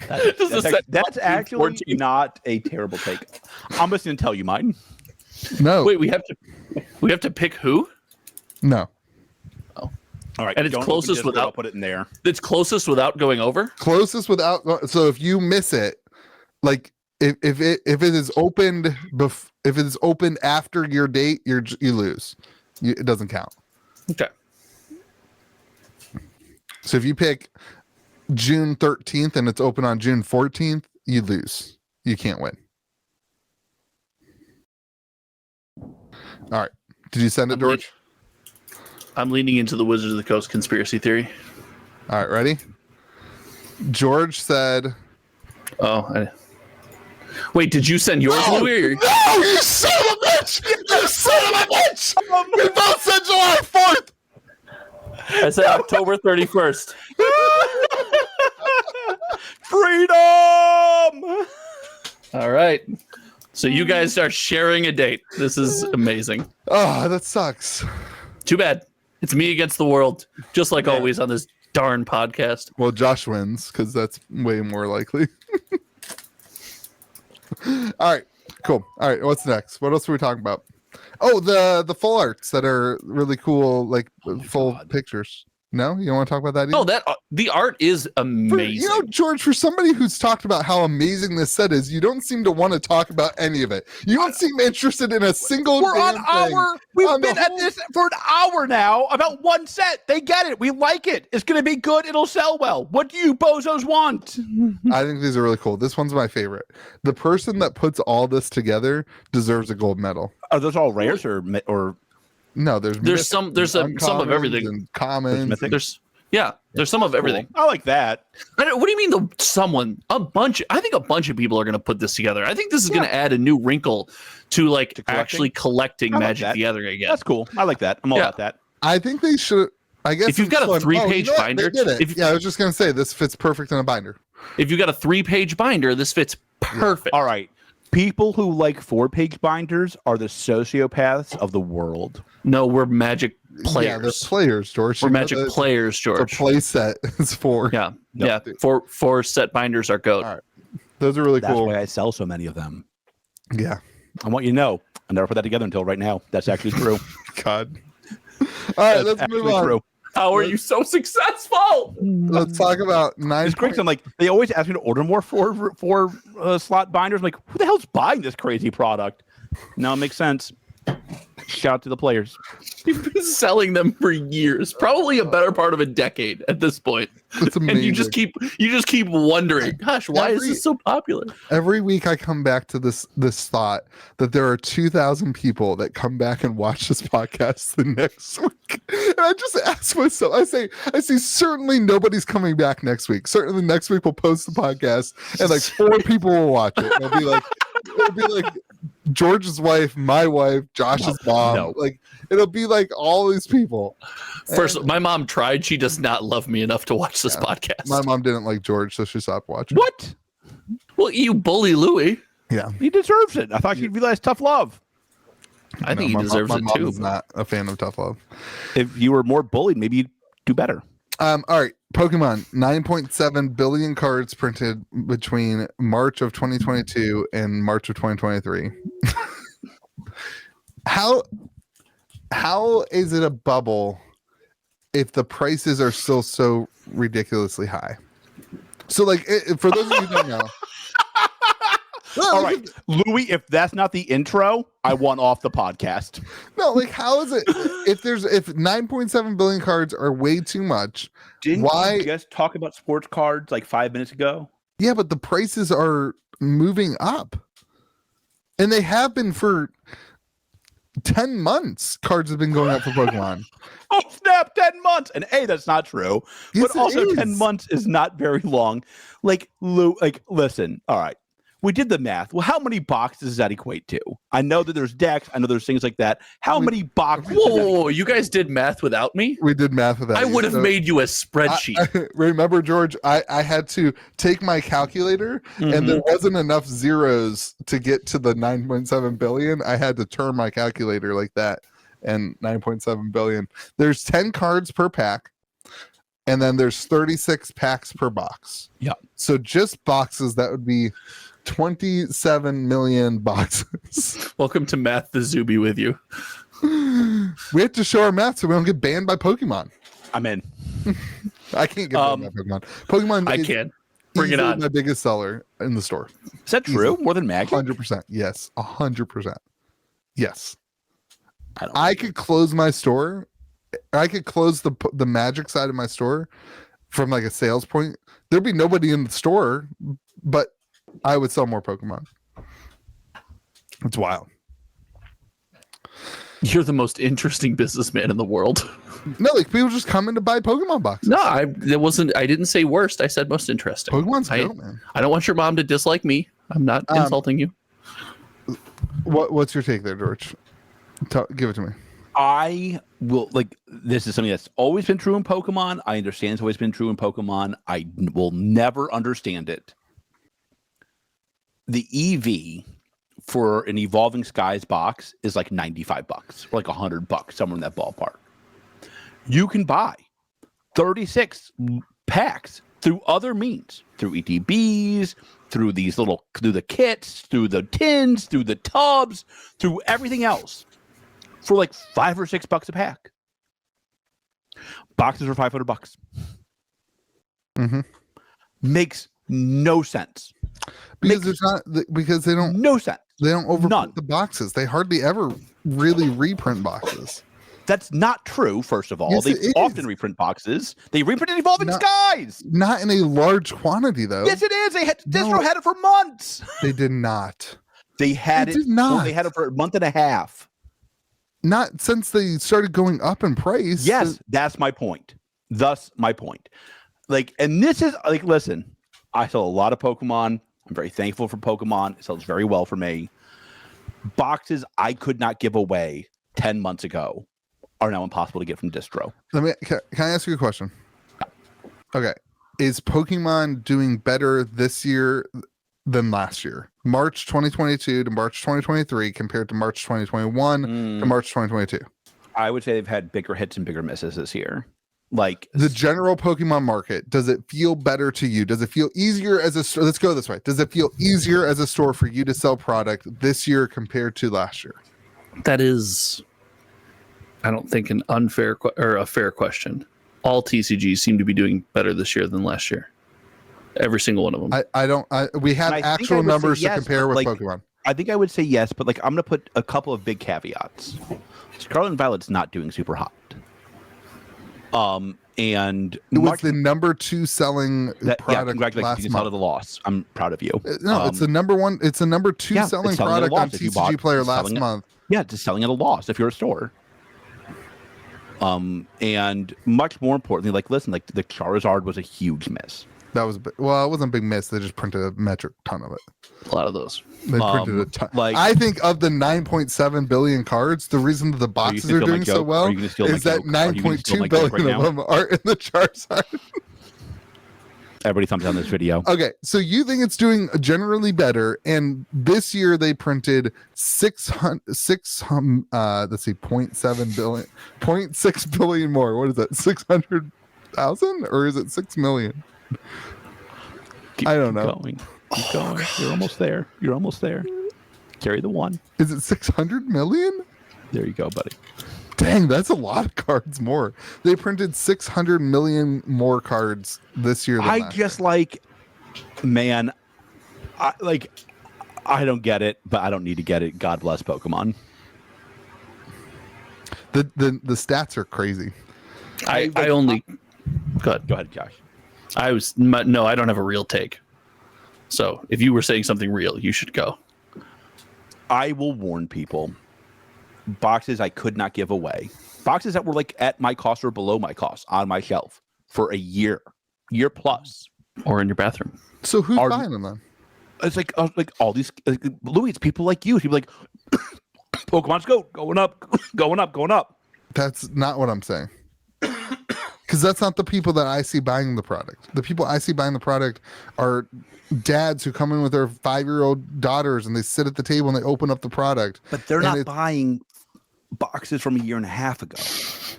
That's actually not a terrible take. I'm just gonna tell you mine. No. Wait, we have to pick who? No. Oh. All right. And it's closest without. I'll put it in there. It's closest without going over. Closest without. So if you miss it, like if it is opened if it is opened after your date, you lose. It doesn't count. Okay. So if you pick June 13th and it's open on June 14th, you lose. You can't win. All right. Did you send it, George? I'm leaning into the Wizards of the Coast conspiracy theory. All right, ready? George said... Wait, did you send yours, Louis? No, you son of a bitch! You son of a bitch! We both said July 4th! I said October 31st. Freedom! All right. So you guys are sharing a date. This is amazing. Oh, that sucks. Too bad. It's me against the world, just like always on this darn podcast. Well, Josh wins because that's way more likely. All right, cool. All right, what's next? What else are we talking about? Oh, the full arts that are really cool, like full pictures. No, you don't want to talk about that either? No, the art is amazing. George, for somebody who's talked about how amazing this set is, you don't seem to want to talk about any of it. You don't seem interested in a single. We've been at this for an hour now about one set. They get it. We like it. It's going to be good. It'll sell well. What do you bozos want? I think these are really cool. This one's my favorite. The person that puts all this together deserves a gold medal. Are those all rares or No, there's some of everything. And commons. There's some of everything. Cool. I like that. What do you mean I think a bunch of people are going to put this together. I think this is going to add a new wrinkle to actually collecting Magic the Gathering again. That's cool. I like that. I'm all about that. I think they should. I guess if you've got a 3-page binder, I was just going to say this fits perfect in a binder. If you've got a 3-page binder, this fits perfect. All right. People who like 4-page binders are the sociopaths of the world. No, we're Magic players. Yeah, they're players, George. We're Magic players, George. The play set is 4. Yeah, yeah. 4 set binders are goat. All right. Those are really cool. That's why I sell so many of them. Yeah. I want you to know, I never put that together until right now. That's actually true. God. All right, let's move on. True. How are you so successful? Let's talk about 9. It's great. I'm like, they always ask me to order more four slot binders. I'm like, who the hell's buying this crazy product? Now it makes sense. Shout out to the players. You've been selling them for years, probably a better part of a decade at this point. That's amazing. And you just keep wondering, gosh, why is this so popular? Every week I come back to this thought that there are 2,000 people that come back and watch this podcast the next week. And I just ask myself, I say certainly nobody's coming back next week. Certainly next week we'll post the podcast and like 4 people will watch it. It'll be like George's wife, my wife, Josh's mom. No. Like it'll be like all these people. First, my mom tried. She does not love me enough to watch this podcast. My mom didn't like George, so she stopped watching. What? Well, you bully Louis. Yeah, he deserves it. I thought you'd realize tough love. I think he deserves it too. Is not a fan of tough love. If you were more bullied, maybe you'd do better. All right, Pokemon, 9.7 billion cards printed between March of 2022 and March of 2023. How is it a bubble if the prices are still so ridiculously high? So, like, for those of you who don't know. All right, Louis, if that's not the intro, I want off the podcast. No, like, how is it if 9.7 billion cards are way too much? Why you just talk about sports cards like 5 minutes ago? Yeah, but the prices are moving up, and they have been for 10 months. Cards have been going up for Pokemon. Oh snap! 10 months, and that's not true. Yes, but also, it is. 10 months is not very long. Like listen. All right. We did the math. Well, how many boxes does that equate to? I know that there's decks. I know there's things like that. How many boxes? Whoa, you guys did math without me? We did math without I would have made you a spreadsheet. Remember, George, I had to take my calculator, and there wasn't enough zeros to get to the 9.7 billion. I had to turn my calculator like that, and 9.7 billion. There's 10 cards per pack, and then there's 36 packs per box. Yeah. So just boxes, that would be 27 million boxes. Welcome to MTZWBY with you. We have to show our math so we don't get banned by Pokemon. I'm in. I can't get banned by Pokemon. Pokemon I can. Bring it on. My biggest seller in the store. Is that true? More than Magic? 100%. Yes. 100%. Yes. I could close my store. I could close the Magic side of my store from like a sales point. There'd be nobody in the store, but I would sell more Pokemon. It's wild. You're the most interesting businessman in the world. No, like people just come in to buy Pokemon boxes. No, I didn't say worst. I said most interesting. Pokemon's dope, man. I don't want your mom to dislike me. I'm not insulting you. What's your take there, George? Give it to me. I will this is something that's always been true in Pokemon. I understand it's always been true in Pokemon. I will never understand it. The EV for an Evolving Skies box is like $95 or like $100, somewhere in that ballpark. You can buy 36 packs through other means, through ETBs, through the kits, through the tins, through the tubs, through everything else, for like $5 or $6 a pack. Boxes are $500. Mm-hmm. Makes no sense. Because they don't no sense. They don't overprint the boxes. They hardly ever really reprint boxes. That's not true, first of all. Yes, they often reprint boxes. They reprinted Evolving Skies. Not in a large quantity, though. Yes, it is. Distro had it for months. They did not. They had it. Well, they had it for a month and a half. Not since they started going up in price. Yes, that's my point. Thus, my point. And this is listen, I sell a lot of Pokemon. I'm very thankful for Pokemon. It sells very well for me. Boxes I could not give away 10 months ago are now impossible to get from distro. Can I ask you a question? Okay. Is Pokemon doing better this year than last year? March 2022 to March 2023 compared to March 2021 to March 2022? I would say they've had bigger hits and bigger misses this year. The general Pokemon market, does it feel better to you? Does it feel easier as a store? Let's go this way. Does it feel easier as a store for you to sell product this year compared to last year? That is, I don't think, an unfair or a fair question. All TCGs seem to be doing better this year than last year. Every single one of them. We have actual numbers to compare with Pokemon. I think I would say yes, but I'm going to put a couple of big caveats. Scarlet and Violet's not doing super hot. And it was the number 2 selling product congratulations, last you can month. sell to the loss. I'm proud of you. No, it's the number 1. It's the number 2 selling product on TCG Player last month. Yeah, just selling at a loss if you're a store. And much more importantly, listen, the Charizard was a huge miss. That was it wasn't a big miss. They just printed a metric ton of it. A lot of those. They printed a ton. I think of the 9.7 billion cards, the reason that the boxes are doing so well is that 9.2 billion of them are in the Charizard. Everybody thumbs down this video. Okay, so you think it's doing generally better, and this year they printed 0.7 billion, 0.6 billion more. What is that? 600,000 or is it 6 million? I don't know. Keep going. You're almost there. Carry the 1. Is it 600 million? There you go, buddy. Dang, that's a lot of cards more. They printed 600 million more cards this year. I don't get it, but I don't need to get it. God bless Pokemon. The stats are crazy. I only go ahead, Josh. I don't have a real take. So if you were saying something real, you should go. I will warn people. Boxes I could not give away. Boxes that were at my cost or below my cost on my shelf for a year plus. Or in your bathroom. So who's buying them then? It's all these Louis, it's people like you. People Pokemon's going up. That's not what I'm saying. Because that's not the people that I see buying the product. The people I see buying the product are dads who come in with their 5-year-old daughters and they sit at the table and they open up the product. But they're not buying boxes from a year and a half ago.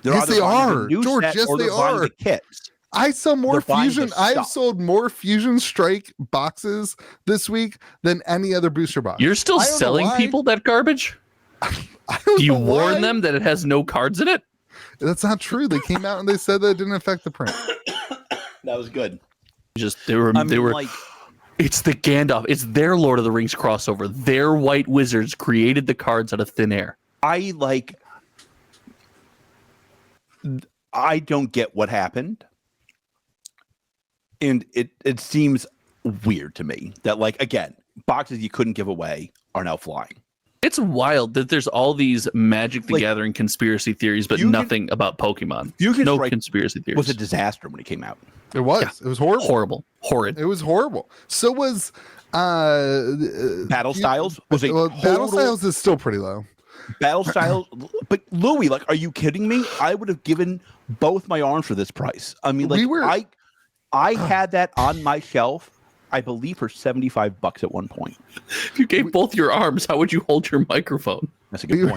Yes, they are. George, yes, they are. The kits. I sell more Fusion. I've sold more Fusion Strike boxes this week than any other booster box. You're still selling people that garbage? Do you warn them that it has no cards in it? That's not true. They came out and they said that it didn't affect the print. That was good. They were it's the Gandalf. It's their Lord of the Rings crossover. Their white wizards created the cards out of thin air. I don't get what happened. And it seems weird to me that again, boxes you couldn't give away are now flying. It's wild that there's all these Magic the Gathering conspiracy theories, but nothing about Pokemon. No conspiracy theories. It was a disaster when it came out. It was. Yeah. It was horrible. Horrid. It was horrible. So was Battle Styles. Battle Styles is still pretty low. Battle styles, but Louis, like, are you kidding me? I would have given both my arms for this price. I mean, like, I had that on my shelf, I believe, for $75 at one point. If you gave both your arms, how would you hold your microphone? That's a good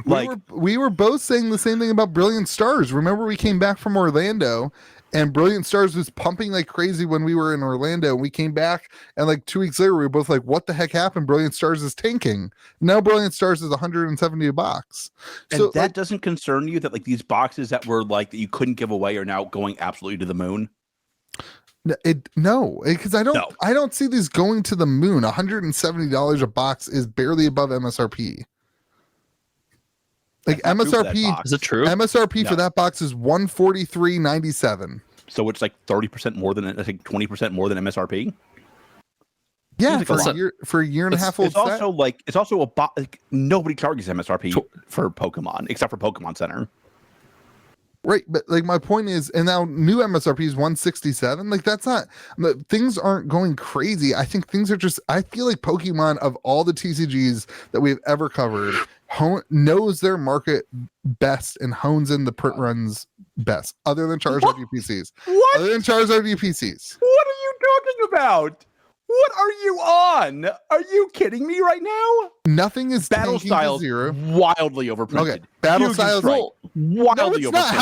point. We were both saying the same thing about Brilliant Stars. Remember, we came back from Orlando, and Brilliant Stars was pumping like crazy when we were in Orlando. And we came back, and like 2 weeks later, we were both like, "What the heck happened? Brilliant Stars is tanking." Now Brilliant Stars is $170. And so that doesn't concern you that like these boxes that were like that you couldn't give away are now going absolutely to the moon? No, because I don't see these going to the moon. $170 a box is barely above MSRP. Like MSRP, is it true? MSRP for that box is $143.97. So it's like 30% more than, I think 20% more than MSRP. Yeah, for a year and a half old. It's also like a box. Like, nobody charges MSRP for Pokemon except for Pokemon Center. Right, but like my point is, and now new MSRP is 167. Like that's not, things aren't going crazy. I think things are just, I feel like Pokemon, of all the TCGs that we've ever covered, knows their market best and hones in the print runs best, other than Charizard UPCs. What? Other than Charizard UPCs. What are you talking about? What are you on? Are you kidding me right now? Nothing is Battle styles zero. Wildly overprinted. Okay, Battle styles wildly no, it's overprinted. not.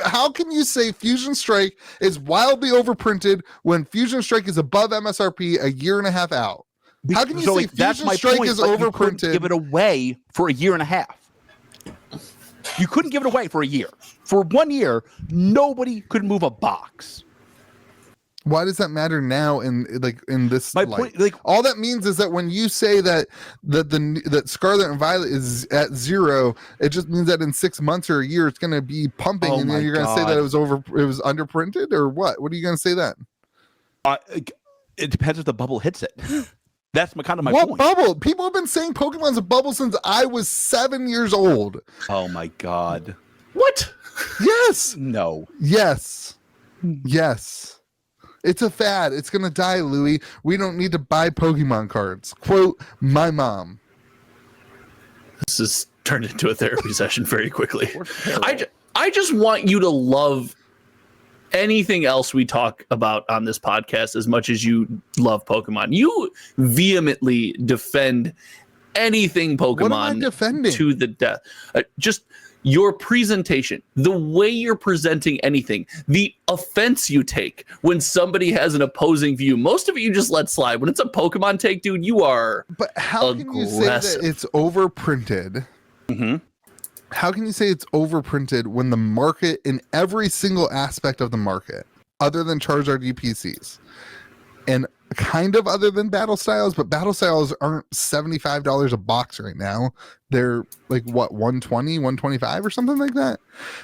How can you say Fusion Strike is wildly overprinted when Fusion Strike is above MSRP a year and a half out? How can you say Fusion Strike is overprinted? Give it away for a year and a half. You couldn't give it away for a year. For 1 year, nobody could move a box. Why does that matter now in this light? Point, like, all that means is that when you say that Scarlet and Violet is at 0, it just means that in 6 months or a year it's going to be pumping, and then you're going to say that it was underprinted, or what? What are you going to say then? It depends if the bubble hits it. That's kind of my point. What bubble? People have been saying Pokemon's a bubble since I was 7 years old. Oh my god! What? Yes. No. Yes. Yes. It's a fad. It's going to die, Louis. We don't need to buy Pokemon cards. Quote, my mom. This has turned into a therapy session very quickly. I just want you to love anything else we talk about on this podcast as much as you love Pokemon. You vehemently defend anything Pokemon what am I defending? To the death. Just your presentation, the way you're presenting anything, the offense you take when somebody has an opposing view. Most of it you just let slide. When it's a Pokemon take, dude, you are But how aggressive. can you say that it's overprinted? Mm-hmm. How can you say it's overprinted when the market, in every single aspect of the market, other than Charizard UPCs, and kind of other than battle styles, but battle styles aren't $75 a box right now. They're like what, 120, 125 or something like that.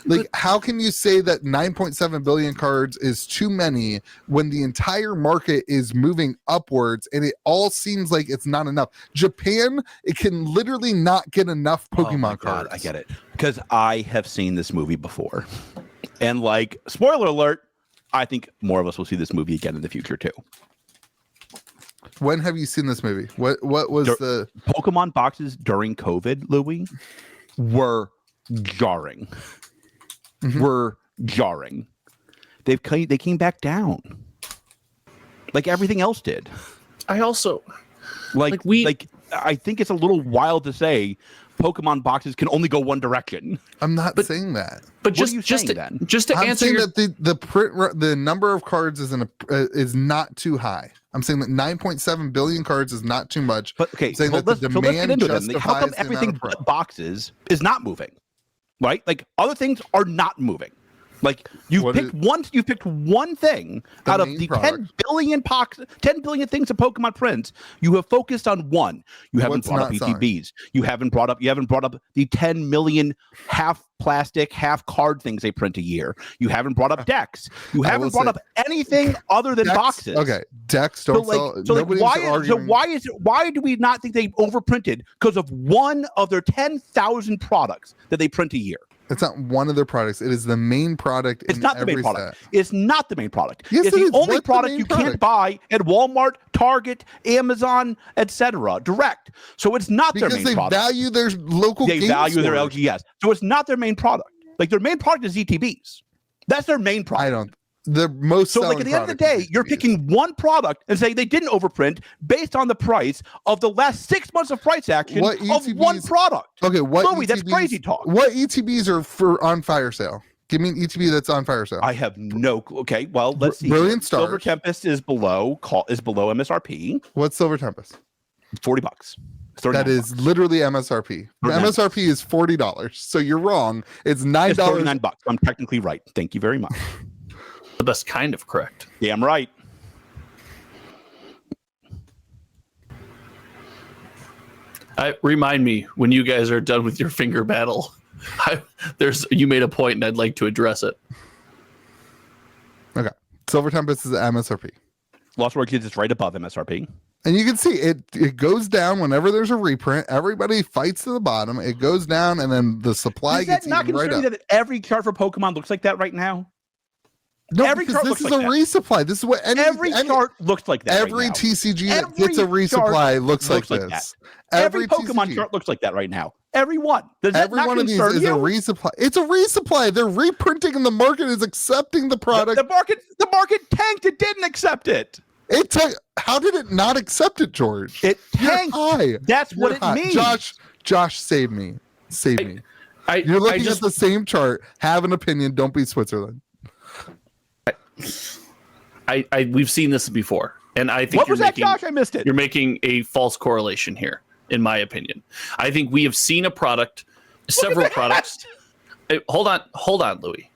Like, how can you say that 9.7 billion cards is too many when the entire market is moving upwards and it all seems like it's not enough? Japan, it can literally not get enough Pokemon cards. I get it, because I have seen this movie before, and like, spoiler alert, I think more of us will see this movie again in the future too. When have you seen this movie? What was the Pokemon boxes during COVID, Louis, were jarring. Mm-hmm. Were jarring. They came back down, like everything else did. I also I think it's a little wild to say Pokemon boxes can only go one direction. I'm not saying that. But just to I'm answer saying your... that the number of cards is not too high. I'm saying that 9.7 billion cards is not too much. But okay, saying that let's the get demand into them. justifies How come the everything amount of but boxes is not moving? Right? Like, other things are not moving. Like, you've picked one thing out of the 10 billion things of Pokemon prints. You have focused on one. You haven't brought up ETBs. You haven't brought up the 10 million half plastic, half card things they print a year. You haven't brought up decks. You haven't brought up anything other than boxes. Okay, decks don't sell. Why do we not think they overprinted because of one of their 10,000 products that they print a year? It's not one of their products. It is the main product. It's not the main product. Set. It's not the main product. Yes, it's the only What's product you can't buy at Walmart, Target, Amazon, etc. Direct. So it's not their main product. Because they value their local. They value their stores. LGS. So it's not their main product. Like their main product is ETBs. That's their main product. I don't. The most so like at the end of the day, you're picking one product and saying they didn't overprint based on the price of the last 6 months of price action of one product. Okay, what Louis, that's crazy talk. What ETBs are for on fire sale? Give me an ETB that's on fire sale. I have no clue. Okay, well, let's see. Brilliant Stars. Silver Tempest is below MSRP. What's Silver Tempest? $40. That is literally MSRP. The MSRP is $40. So you're wrong. It's $9. It's $39. I'm technically right. Thank you very much. The best kind of correct. Yeah, I'm right. Remind me when you guys are done with your finger battle. You made a point, and I'd like to address it. Okay, Silver Tempest is MSRP. Lost World Kids is right above MSRP. And you can see it goes down whenever there's a reprint. Everybody fights to the bottom. It goes down, and then the supply gets not right up. That every chart for Pokemon looks like that right now? No, every because this is a resupply. This is what every chart looks like that. Every right TCG that gets a resupply looks like this. Every Pokemon chart looks like that right now. Every one. Every one of these is a resupply. It's a resupply. They're reprinting, and the market is accepting the product. The market tanked. It didn't accept it. How did it not accept it, George? It tanked. That's what it means. Josh, save me. Save me. You're looking at the same chart. Have an opinion. Don't be Switzerland. We've seen this before, and I think Josh? I missed it. You're making a false correlation here, in my opinion. I think we have seen several products. Hold on, Louis.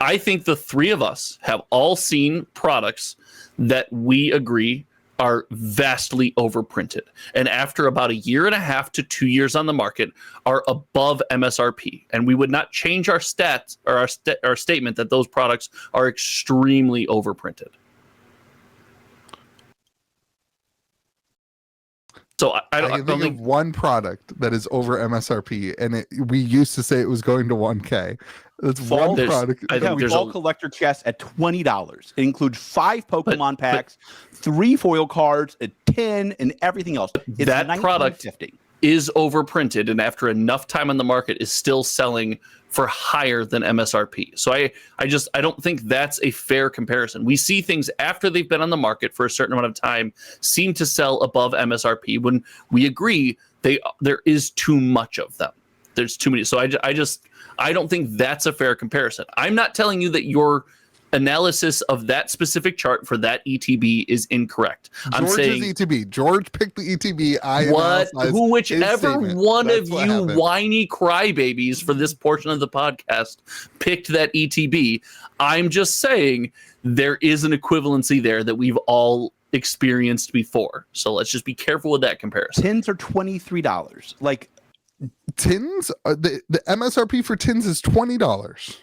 I think the three of us have all seen products that we agree are vastly overprinted, and after about 1.5 to 2 years on the market are above MSRP, and we would not change our stats or our statement that those products are extremely overprinted. So I don't think of one product that is over MSRP, and we used to say it was going to 1K. That's one product. We all collector chests at $20. It includes 5 Pokemon packs, 3 foil cards, a 10, and everything else. It's that product is overprinted, and after enough time on the market is still selling for higher than MSRP. So I don't think that's a fair comparison. We see things after they've been on the market for a certain amount of time seem to sell above MSRP when we agree there is too much of them. There's too many. So I don't think that's a fair comparison. I'm not telling you that your analysis of that specific chart for that ETB is incorrect. I'm saying ETB. George picked the ETB. Whichever one of you whiny crybabies for this portion of the podcast picked that ETB. I'm just saying there is an equivalency there that we've all experienced before. So let's just be careful with that comparison. Tins are $23. Like tins, the MSRP for tins is $20.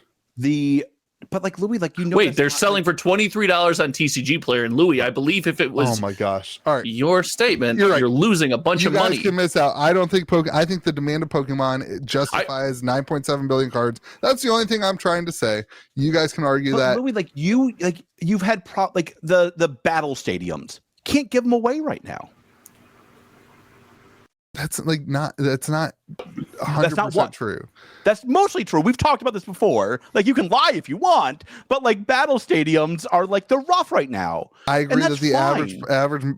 But like Louis, wait, they're selling for $23 on TCG Player, and Louis, I believe if it was oh my gosh, all right, your statement, you're losing a bunch of money. You guys can miss out. I don't think I think the demand of Pokemon justifies 9.7 billion cards. That's the only thing I'm trying to say. You guys can argue that. Louis, you've had the battle stadiums. Can't give them away right now. That's not 100% true. That's mostly true. We've talked about this before. Like, you can lie if you want, but like battle stadiums are like they're rough right now. I agree that the average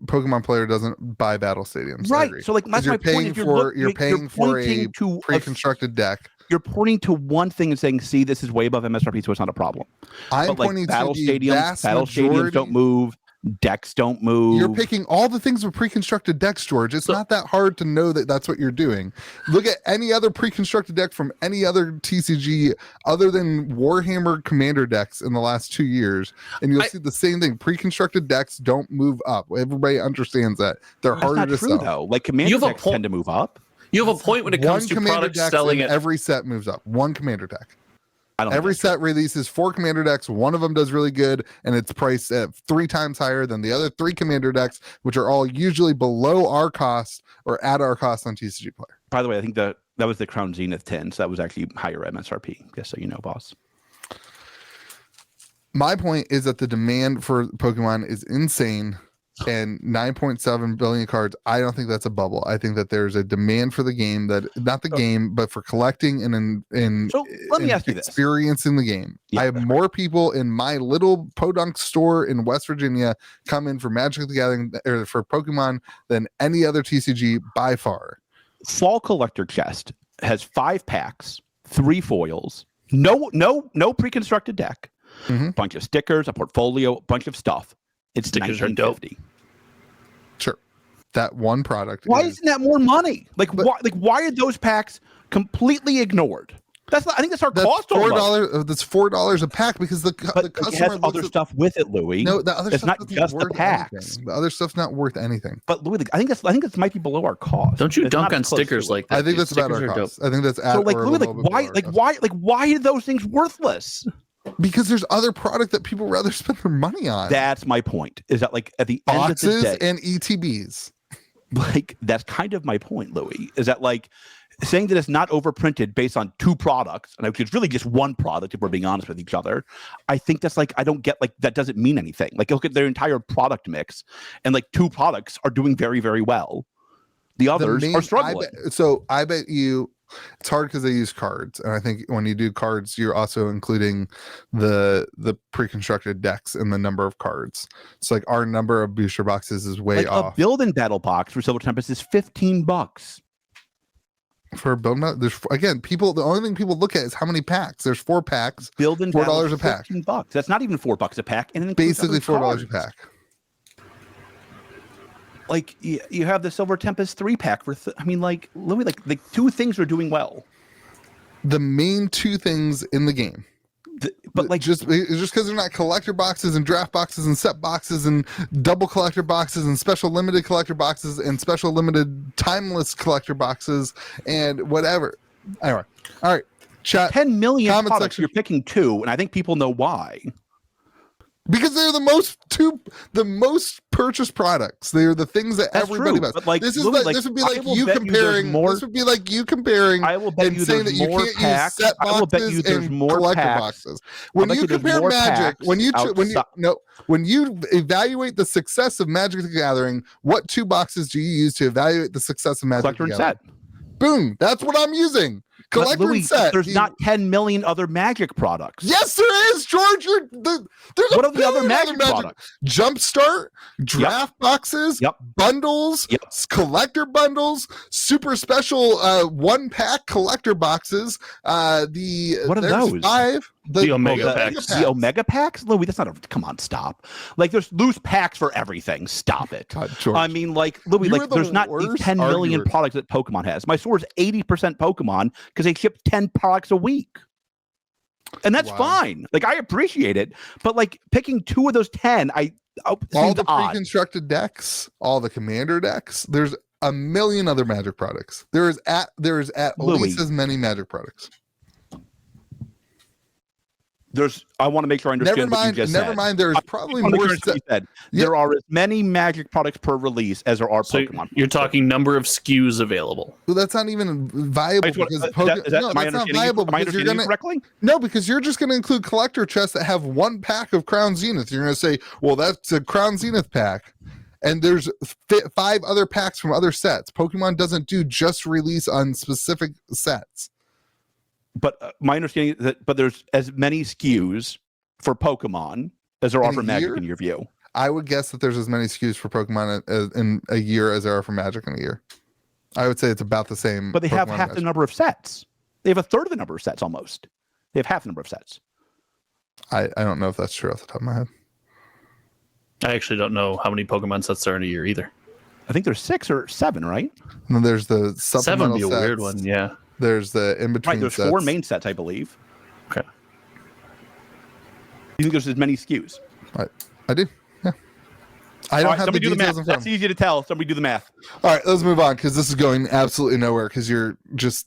Pokemon player doesn't buy battle stadiums. Right. So like that's my point. You're paying for a pre-constructed deck. You're pointing to one thing and saying, "See, this is way above MSRP, so it's not a problem." I'm pointing battle to the stadiums. Battle stadiums don't move. Decks don't move. You're picking all the things with pre-constructed decks, George. It's not that hard to know that that's what you're doing. Look at any other pre-constructed deck from any other TCG other than Warhammer Commander decks in the last 2 years, and you'll see the same thing. Pre-constructed decks don't move up. Everybody understands that. They're harder to sell. Though. Like Commander decks tend to move up. You have a point when it comes to products selling it. Every set moves up. One Commander deck. Every set releases 4 Commander decks. One of them does really good, and it's priced at 3 times higher than the other 3 Commander decks, which are all usually below our cost or at our cost on TCG Player. By the way, I think the That was the Crown Zenith 10, so that was actually higher MSRP, just so you know, boss. My point is that the demand for Pokemon is insane, and 9.7 billion cards, I don't think that's a bubble. I think that there's a demand for the game, that not the game, but for collecting and So let me ask you this. Experiencing the game. Yeah, I have more people in my little podunk store in West Virginia come in for Magic the Gathering or for Pokemon than any other TCG by far. Fall Collector Chest has 5 packs, 3 foils, no pre-constructed deck, bunch of stickers, a portfolio, a bunch of stuff. It's Stickers are dope. Sure. That one product. Why isn't that more money? Why are those packs completely ignored? I think that's our cost. $4. That's $4 a pack because the customer it has other stuff with it, Louis. No, the other it's stuff not just the packs. Anything. The other stuff's not worth anything. But Louis, I think this might be below our cost. Don't you dunk on stickers like that? I think that's about our cost. I think that's at why are those things worthless? Because there's other product that people rather spend their money on. That's my point. Is that at the boxes end of the day, and ETBs? That's kind of my point, Louis. Is that saying that it's not overprinted based on 2 products, and it's really just one product if we're being honest with each other. I think that's I don't get that doesn't mean anything. Look at their entire product mix, and 2 products are doing very, very well. The others are struggling. I bet you. It's hard because they use cards, and I think when you do cards, you're also including the pre-constructed decks and the number of cards. So our number of booster boxes is way off. A build and battle box for Silver Tempest is $15. For a build, there's again people. The only thing people look at is how many packs. There's 4 packs. Build and $4 a pack. $15. That's not even $4 a pack, and basically $4 a pack. You have the Silver Tempest 3-pack for Louis, the 2 things are doing well. The main 2 things in the game. Just because they're not collector boxes and draft boxes and set boxes and double collector boxes and special limited collector boxes and special limited timeless collector boxes and whatever. Anyway, all right. Chat. 10 million products. Section. You're picking 2, and I think people know why. Because they're the most purchased products. They're the things that everybody buys. This would be like you comparing. I will bet you saying that you can't use set boxes and collector boxes. When you compare Magic, when you evaluate the success of Magic the Gathering, what 2 boxes do you use to evaluate the success of Magic the Gathering? Collector and set. Boom. That's what I'm using. Collector and set. There's not 10 million other Magic products. Yes, there is, George. What are the other Magic products? Jumpstart, draft boxes, bundles, collector bundles, super special 1-pack collector boxes. What are those? 5. The Omega packs. The Omega packs? Louis, that's not come on, stop. There's loose packs for everything. Stop it. God, George. I mean, Louis, there's not 10 million products that Pokemon has. My store is 80% Pokemon because they ship 10 products a week. And that's fine. I appreciate it. But picking 2 of those 10, all the pre-constructed decks, all the commander decks, there's a million other Magic products. There is at least as many Magic products. I want to make sure I understand what you just said. Never mind. There's probably more. There are as many Magic products per release as there are Pokemon. You're talking number of SKUs available. Well, that's not even viable because that's not viable. Am I understanding you correctly? No, because you're just going to include collector chests that have 1 pack of Crown Zenith. You're going to say, well, that's a Crown Zenith pack. And there's 5 other packs from other sets. Pokemon doesn't do just release on specific sets. But my understanding is that there's as many SKUs for Pokemon as there are for Magic in your view. I would guess that there's as many SKUs for Pokemon in a year as there are for Magic in a year. I would say it's about the same. But they have half the number of sets. They have a third of the number of sets almost. They have half the number of sets. I don't know if that's true off the top of my head. I actually don't know how many Pokemon sets there in a year either. I think there's 6 or 7, right? And then there's the supplemental 7 would be a sets. weird one, yeah. There's the in-between there's sets. 4 main sets, I believe. Okay. You think there's as many SKUs? I do, yeah. I don't have the do the details math. That's easy to tell. Somebody do the math. All right, let's move on because this is going absolutely nowhere because you're just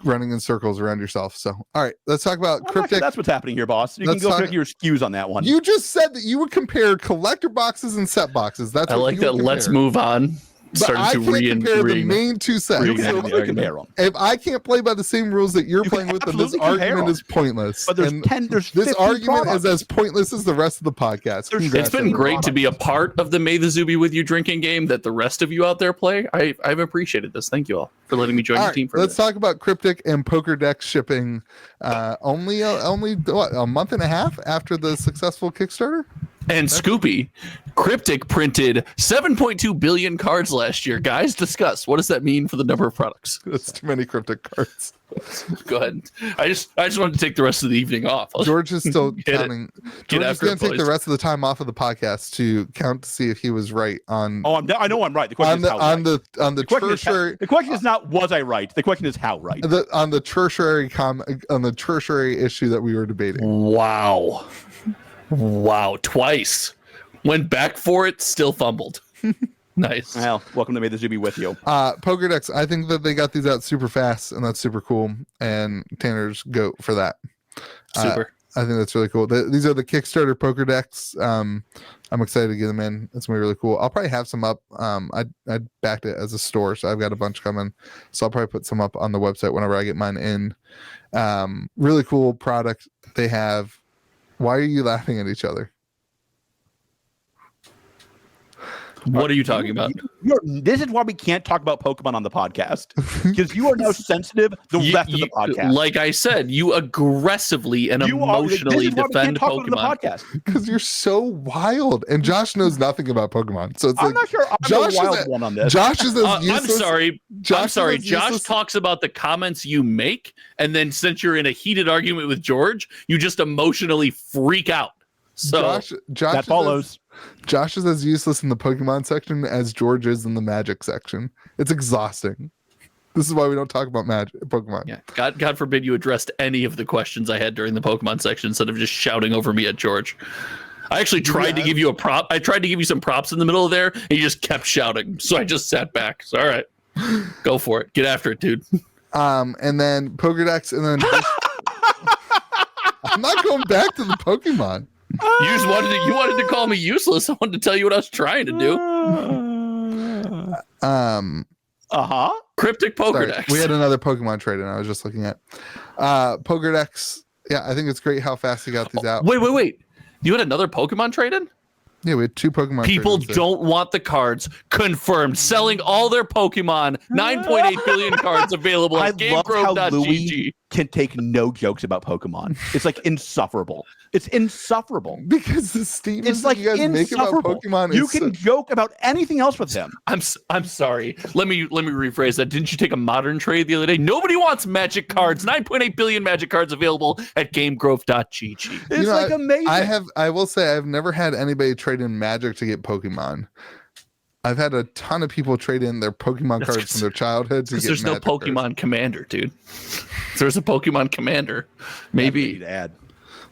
running in circles around yourself. So, all right, let's talk about Cryptic. That's what's happening here, boss. You can go check your SKUs on that one. You just said that you would compare collector boxes and set boxes. That's I what like that. Let's move on. starting I to can't compare the main two sets. You can Re- absolutely compare them. If I can't play by the same rules that you're You playing can with, then this absolutely compare argument them. is pointless. But there's And 10, there's this 50 argument products. is as pointless as the rest of the podcast. There's- It's been great to be a part of the May the Zuby with you drinking game that the rest of you out there play. I've appreciated this. Thank you all for letting me join All the right, team for let's this. talk about Cryptic and Poker Deck shipping. Only what, a month and a half after the successful Kickstarter. And Scoopy, Cryptic printed 7.2 billion cards last year. Guys, discuss. What does that mean for the number of products? That's too many Cryptic cards. Go ahead. I just wanted to take the rest of the evening off. George is still Get it. counting. George is after going it, to take the boys. rest of the time off of the podcast to count to see if he was right on Oh, I know I'm right. The question is how on right. the question is tertiary. the question is not was I right. The question is how right. On the tertiary issue that we were debating. Wow, twice. Went back for it, still fumbled. Nice. Well, welcome to May the Zuby with you. Poker Decks, I think that they got these out super fast, and that's super cool. And Tanner's goat for that. Super. I think that's really cool. These are the Kickstarter Poker Decks. I'm excited to get them in. It's gonna be really cool. I'll probably have some up. I backed it as a store, so I've got a bunch coming. So I'll probably put some up on the website whenever I get mine in. Really cool product they have. Why are you laughing at each other? What are you talking about? This is why we can't talk about Pokemon on the podcast because you are now sensitive the rest of the podcast. Like I said, you aggressively and emotionally defend On the Pokemon. podcast. Because you're so wild, and Josh knows nothing about Pokemon. So it's I'm like not sure I'm Josh the wild is one on this. Josh is as useless. I'm sorry. Josh is Josh useless- talks about the comments you make, and then since you're in a heated argument with George, you just emotionally freak out. So Josh that follows. Josh is as useless in the Pokemon section as George is in the Magic section. It's exhausting. This is why we don't talk about Pokemon. yeah, God forbid you addressed any of the questions I had during the Pokemon section instead of just shouting over me at George. I actually tried to give you a prop. I tried to give you some props in the middle of there, and you just kept shouting. So I just sat back. So all right, go for it. Get after it, dude. And then Poker Decks, and then I'm not going back to the Pokemon. You just wanted to call me useless. I wanted to tell you what I was trying to do. Cryptic Poker Sorry, Decks. we had another Pokemon trade, and I was just looking at Poker Decks. Yeah, I think it's great how fast he got these out. Wait. You had another Pokemon trade in? Yeah, we had two Pokemon. People trade-ins there. don't want the cards. Confirmed. Selling all their Pokemon. 9.8 billion cards available I at love how Louis GameGrove.gg. can take no jokes about Pokemon. It's like insufferable. It's insufferable. because the statements It's like that you guys make about insufferable. Pokemon. You is can joke about anything else with him. I'm sorry. Let me rephrase that. Didn't you take a modern trade the other day? Nobody wants Magic cards. 9.8 billion Magic cards available at GameGrove.gg. It's like amazing. I will say I've never had anybody trade in Magic to get Pokemon. I've had a ton of people trade in their Pokemon That's cards from their childhood to get There's no Magic Pokemon cards. Commander, dude. If there's a Pokemon Commander, maybe. Add.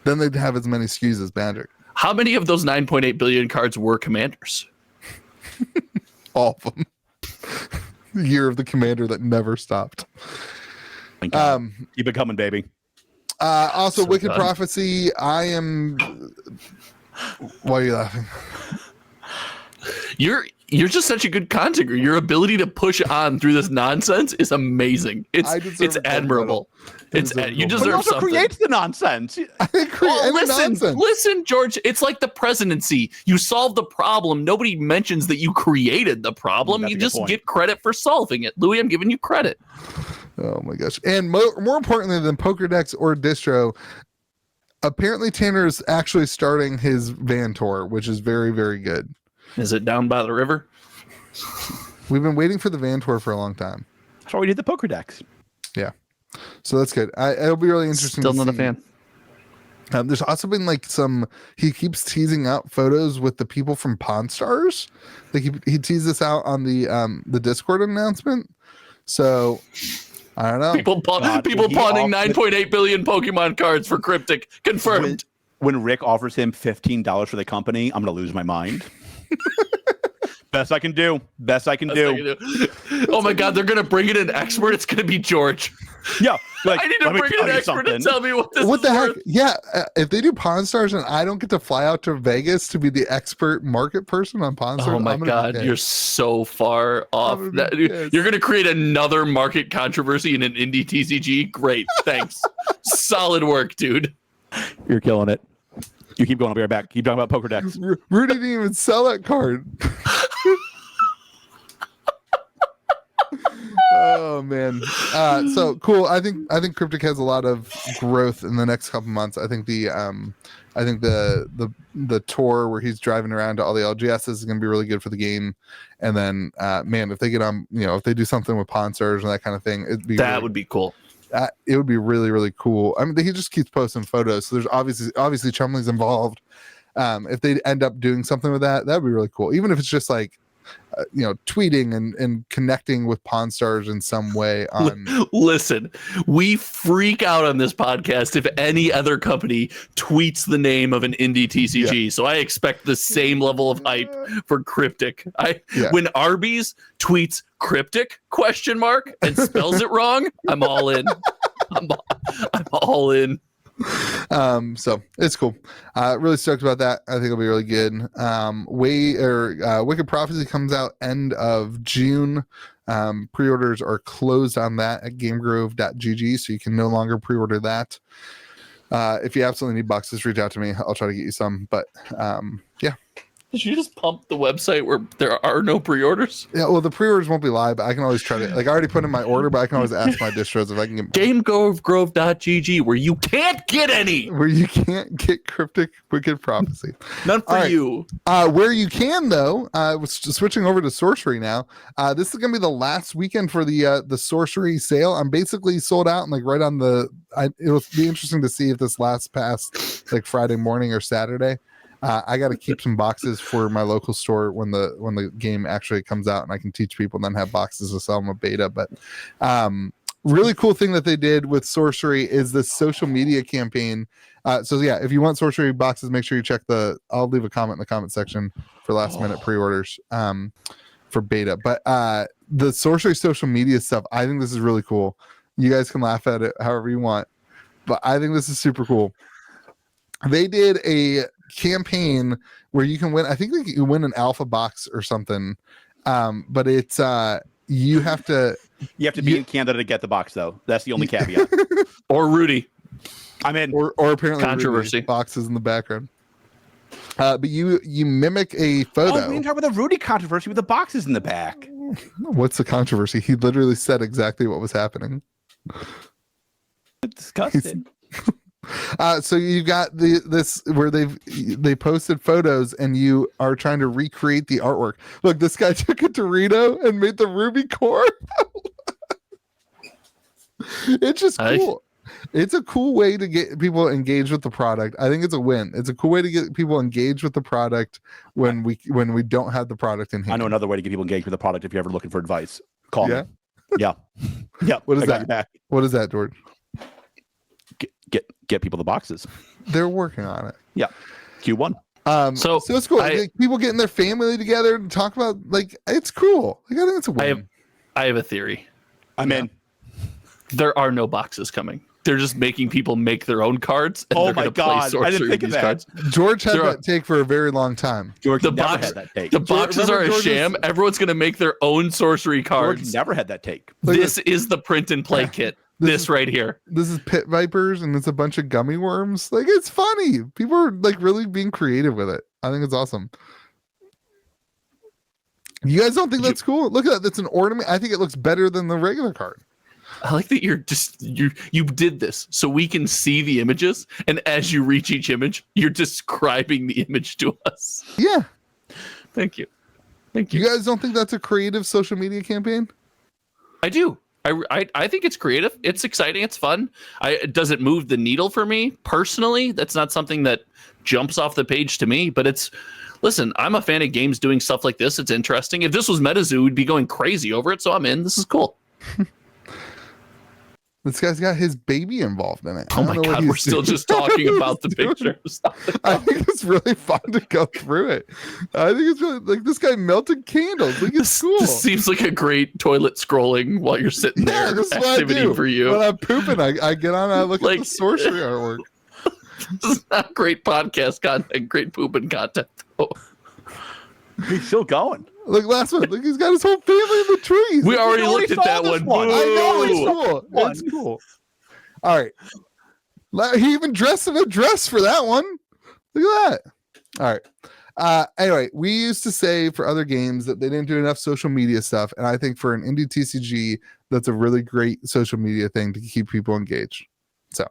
Then they'd have as many SKUs as Magic. How many of those 9.8 billion cards were Commanders? All of them. The year of the Commander that never stopped. Thank God. Keep it coming, baby. Also, So Wicked done. Prophecy. I am. Why are you laughing? You're just such a good content creator. Your ability to push on through this nonsense is amazing. It's admirable. You But he deserve also something. creates the nonsense. I didn't create any nonsense. Listen, George. It's like the presidency. You solve the problem. Nobody mentions that you created the problem. That's You a good just point. get credit for solving it. Louis, I'm giving you credit. Oh my gosh! And more importantly than Poker Decks or Distro, apparently Tanner is actually starting his van tour, which is very, very good. Is it down by the river? We've been waiting for the van tour for a long time. That's why we did the poker decks. Yeah, so that's good. It'll be really interesting. Still to not a see. fan. There's also been like he keeps teasing out photos with the people from Pawn Stars. Like he teased this out on the Discord announcement. So I don't know. People pawning 9.8 billion Pokemon cards for Cryptic. Confirmed. When Rick offers him $15 for the company, I'm going to lose my mind. Best I can do. Oh my God, they're gonna bring in an expert. It's gonna be George. Yeah, like, I need to let me bring tell an you expert to something. tell me what this What is the heck? worth. Yeah, if they do Pawn Stars and I don't get to fly out to Vegas to be the expert market person on Pawn Stars, Oh my I'm gonna be God, pissed. you're so far off. gonna be pissed. You're going to create another market controversy in an indie TCG? Great, thanks. Solid work, dude. You're killing it. You keep going. I'll be right back. Keep talking about poker decks. Rudy didn't even sell that card. Oh man, so cool. I think Cryptic has a lot of growth in the next couple months. I think the tour where he's driving around to all the LGSs is going to be really good for the game. And then, man, if they get on, if they do something with Pawn Stars and that kind of thing, Would be cool. It would be really, really cool. I mean, he just keeps posting photos, so there's obviously Chumley's involved. If they end up doing something with that would be really cool. Even if it's just like, tweeting and connecting with Pawn Stars in some way. Listen, we freak out on this podcast if any other company tweets the name of an indie TCG. So I expect the same level of hype for Cryptic. When Arby's tweets Cryptic ? And spells it wrong, I'm all in. I'm all in. So it's cool. Really stoked about that. I think it'll be really good. Wicked Prophecy comes out end of June. Pre-orders are closed on that at gamegrove.gg, so you can no longer pre-order that. If you absolutely need boxes, reach out to me. I'll try to get you some. But yeah. Did you just pump the website where there are no pre-orders? Yeah, well, the pre-orders won't be live, but I can always try to, I already put in my order, but I can always ask my distros if I can get GameGrove.gg, where you can't get any. Where you can't get Cryptic Wicked Prophecy. None for you. Where you can, though, switching over to Sorcery now. This is going to be the last weekend for the Sorcery sale. I'm basically sold out and right on it'll be interesting to see if this lasts past Friday morning or Saturday. I got to keep some boxes for my local store when the game actually comes out, and I can teach people and then have boxes to sell them a beta. But really cool thing that they did with Sorcery is the social media campaign. So yeah, if you want Sorcery boxes, make sure you check I'll leave a comment in the comment section for last minute pre-orders for beta. But the Sorcery social media stuff, I think this is really cool. You guys can laugh at it however you want, but I think this is super cool. They did a campaign where you can win. I think you win an alpha box or something. But it's you have to be in Canada to get the box, though. That's the only caveat. Or Rudy. I'm in. Or apparently controversy. Rudy, boxes in the background. But you mimic a photo. Oh, we didn't talk about the Rudy controversy with the boxes in the back. What's the controversy? He literally said exactly what was happening. Disgusting. So you got this where they posted photos and you are trying to recreate the artwork. Look, this guy took a Dorito and made the ruby core. It's just cool. It's a cool way to get people engaged with the product. I think it's a win. It's a cool way to get people engaged with the product when we don't have the product in hand. I know another way to get people engaged with the product if you're ever looking for advice. Call me. Yeah. What is that? What is that, George? Get people the boxes. They're working on it. Yeah. Q1. So it's cool. People getting their family together and talk about it's cool. I think it's a win. I have a theory. I'm in. There are no boxes coming. They're just making people make their own cards. And oh they're my God! Play I didn't think of that. Cards. George had that take for a very long time. George the never had that take. The boxes are a sham. Everyone's going to make their own sorcery cards. George never had that take. This is the print and play kit. This right here. This is pit vipers and it's a bunch of gummy worms. It's funny. People are really being creative with it. I think it's awesome. You guys don't think that's cool? Look at that. That's an ornament. I think it looks better than the regular card. I like that you did this so we can see the images, and as you reach each image, you're describing the image to us. Yeah. Thank you. You guys don't think that's a creative social media campaign? I do. I think it's creative. It's exciting. It's fun. Does it move the needle for me personally? That's not something that jumps off the page to me, but listen, I'm a fan of games doing stuff like this. It's interesting. If this was MetaZoo, we'd be going crazy over it. So I'm in. This is cool. This guy's got his baby involved in it. Oh my God, we're still just talking about the pictures. I think it's really fun to go through it. I think it's really like this guy melted candles. Like it's cool. This seems like a great toilet scrolling while you're sitting there. This is what I Activity do. for you. When I'm pooping, I get on and I look at Like- the sorcery artwork. This is not great podcast content, great pooping content. Though. He's still going. Look, last one. Look, he's got his whole family in the trees. We already already looked at saw that this one. one. I know it's Boo. cool. One. It's cool. All right. He even dressed in a dress for that one. Look at that. All right. Anyway, we used to say for other games that they didn't do enough social media stuff, and I think for an indie TCG, that's a really great social media thing to keep people engaged. So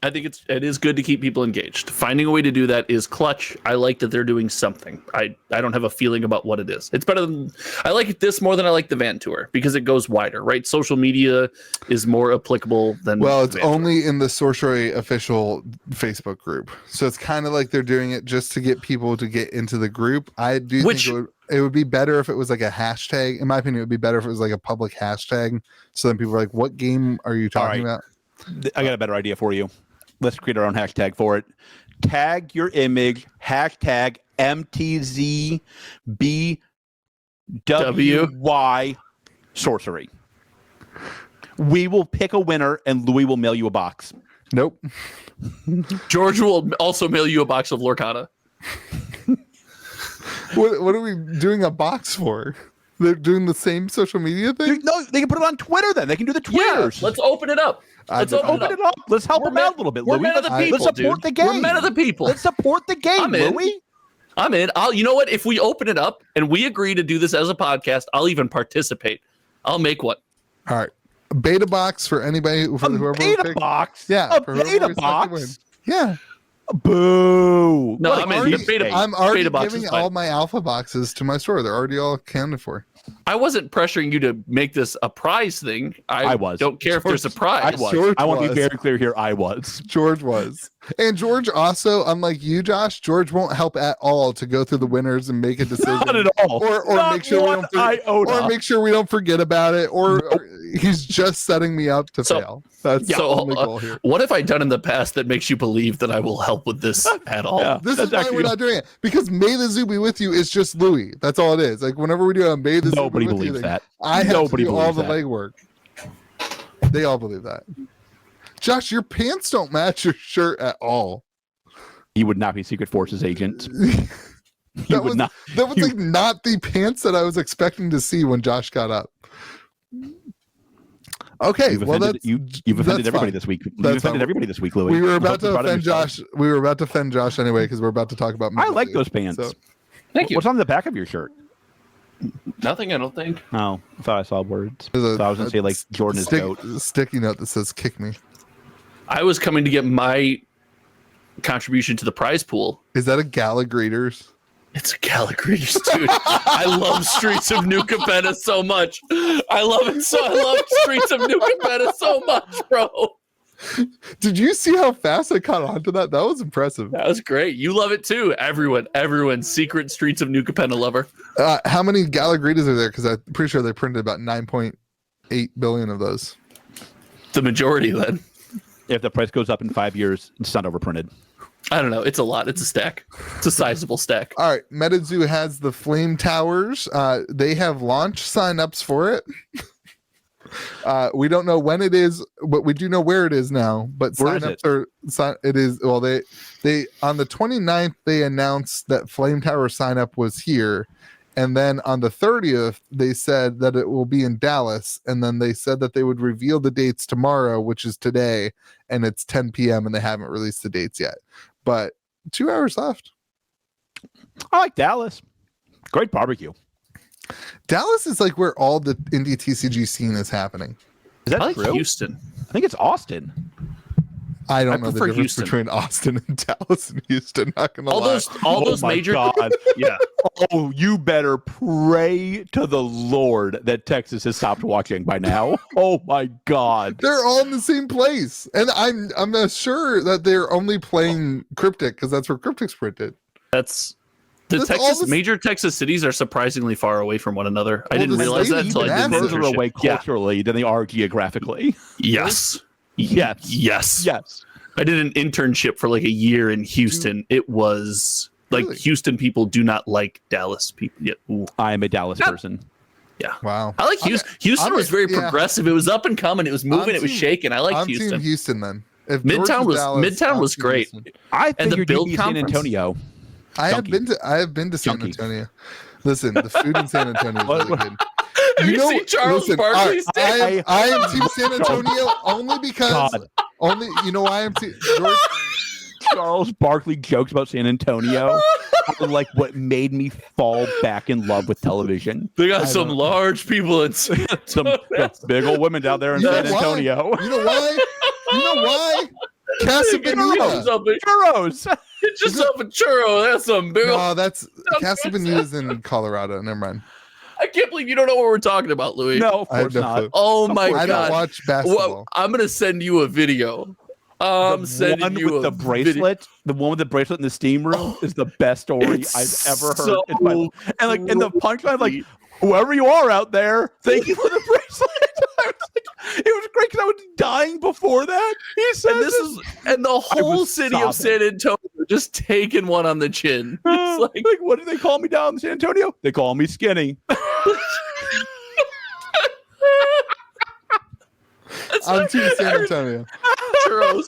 I think it is good to keep people engaged. Finding a way to do that is clutch. I like that they're doing something. I don't have a feeling about what it is. It's better than I like this more than I like the Van Tour because it goes wider, right? Social media is more applicable than it's Van Tour. only in the Sorcery official Facebook group, so it's kind of like they're doing it just to get people to get into the group. I do think it would be better if it was like a hashtag. In my opinion, it would be better if it was like a public hashtag. So then people are like, "What game are you talking about?" I got a better idea for you. Let's create our own hashtag for it. Tag your image, hashtag MTZWBY sorcery. We will pick a winner and Louis will mail you a box. Nope. George will also mail you a box of Lorcana. What are we doing a box for? They're doing the same social media thing? No, they can put it on Twitter then. They can do the Twitters. Let's open it up. Let's open it up. Let's help We're them out men- a little bit, we're Louis. men of the people, Let's support dude. the game. We're men of the people. Let's support the game, I'm in. Louis. I'm in. You know what? If we open it up and we agree to do this as a podcast, I'll even participate. I'll make one. All right. Beta box for anybody, for whoever we Beta pick. box. Yeah. A for whoever beta we select to win. box. Yeah. Boo. No, What I'm a in. creep The beta cake. I'm already Beta box giving is fine. all my alpha boxes to my store. They're already all accounted for. I wasn't pressuring you to make this a prize thing. I was. don't care if there's a prize. I was. George I want to be was. very clear here. I was. George was. And George also, unlike you, Josh, George won't help at all to go through the winners and make a decision. Not at all. Or Not make sure we one don't forget, iota. or make sure we don't forget about it. Or he's just setting me up to So- fail. That's the So, only goal here. what have I done in the past that makes you believe that I will help with this at all? Yeah. This That's is why actually- we're not doing it, because May the Zoo be with you is just Louis. That's all it is. Like whenever we do a May the Zoo Nobody be with you believes thing, that. I have Nobody to do all believes the that. legwork. They all believe that. Josh, your pants don't match your shirt at all. He would not be Secret Forces agent. that He was would not. that was you- like not the pants that I was expecting to see when Josh got up. Okay, You've well offended, that's you've offended that's everybody fine. this week. You've That's offended fine. everybody this week, Louis. we were I about hope you're to proud of offend yourself. Josh. We were about to offend Josh anyway because we're about to talk about. I May like the those Zoo. pants. So, Thank you. What's on the back of your shirt? Nothing, I don't think. Oh, I thought I saw words. there's a- So I was going to say, like, Jordan is goat. sticky note that says "kick me." I was coming to get my contribution to the prize pool. Is that a Gallagher's? It's a Gallagher's, dude. I love Streets of New Capenna so much. I love it so. I love Streets of New Capenna so much, bro. Did you see how fast I caught on to that? That was impressive. That was great. You love it too. Everyone. Secret Streets of New Capenna lover. How many Gallagher's are there? Because I'm pretty sure they printed about 9.8 billion of those. The majority, then. If the price goes up in 5 years, it's not overprinted. I don't know. It's a lot. It's a stack. It's a sizable stack. All right, MetaZoo has the Flame Towers. They have launch signups for it. We don't know when it is, but we do know where it is now. But Where is signups it is well they on the 29th they announced that Flame Tower signup was here, and then on the 30th they said that it will be in Dallas, and then they said that they would reveal the dates tomorrow, which is today, and it's 10 p.m. and they haven't released the dates yet. But 2 hours left. I like Dallas. Great barbecue. Dallas is like where all the indie TCG scene is happening. Is that I like true? Houston. I think it's Austin. I I don't know the prefer difference Houston. between Austin and Dallas and Houston. Not gonna All lie. those my major. God. Yeah. Oh, you better pray to the Lord that Texas has stopped watching by now. Oh my God. They're all in the same place, and I'm sure that they're only playing Cryptic because that's where Cryptic's printed. That's the That's all Texas this- major Texas cities are surprisingly far away from one another. I Well, didn't the realize state that until I even did has the Further internship. away Yeah. culturally than they are geographically. Yes. Yes. I did an internship for like a year in Houston. It was like Really? Houston people do not like Dallas people. Yeah. Ooh. I am a Dallas person. Yeah. Wow. I like Houston. Houston was very progressive. It was up and coming. It was moving. It was shaking. I liked Houston. I'm Team Houston then. If Midtown was Dallas, Midtown was great. Houston. I And the figured build you'd be San Antonio. I have been to San Junkie. Antonio. Listen, the food in San Antonio is really good. Have you seen Charles Barkley's I am Team San Antonio only because you know why I'm Team George. Charles Barkley jokes about San Antonio are like what made me fall back in love with television. They got some large people in San Antonio. Some big old women down there in San Antonio. You know why? Casabanita. Churros. Get yourself a churro. That's some big old. No, that's Casabanita's in Colorado. Never mind. I can't believe you don't know what we're talking about, Louis. No, of I have course no not. clue. Oh my I God. don't watch basketball. Well, I'm going to send you a video. I'm sending you with the bracelet. The one with the bracelet in the steam room is the best story I've ever heard. So And like in the punchline, like whoever you are out there, thank you for the bracelet. It was great because I was dying before that. He said and the whole city of San Antonio just taking one on the chin. It's like, what do they call me down in San Antonio? They call me skinny. I'm Team San Antonio. Churros.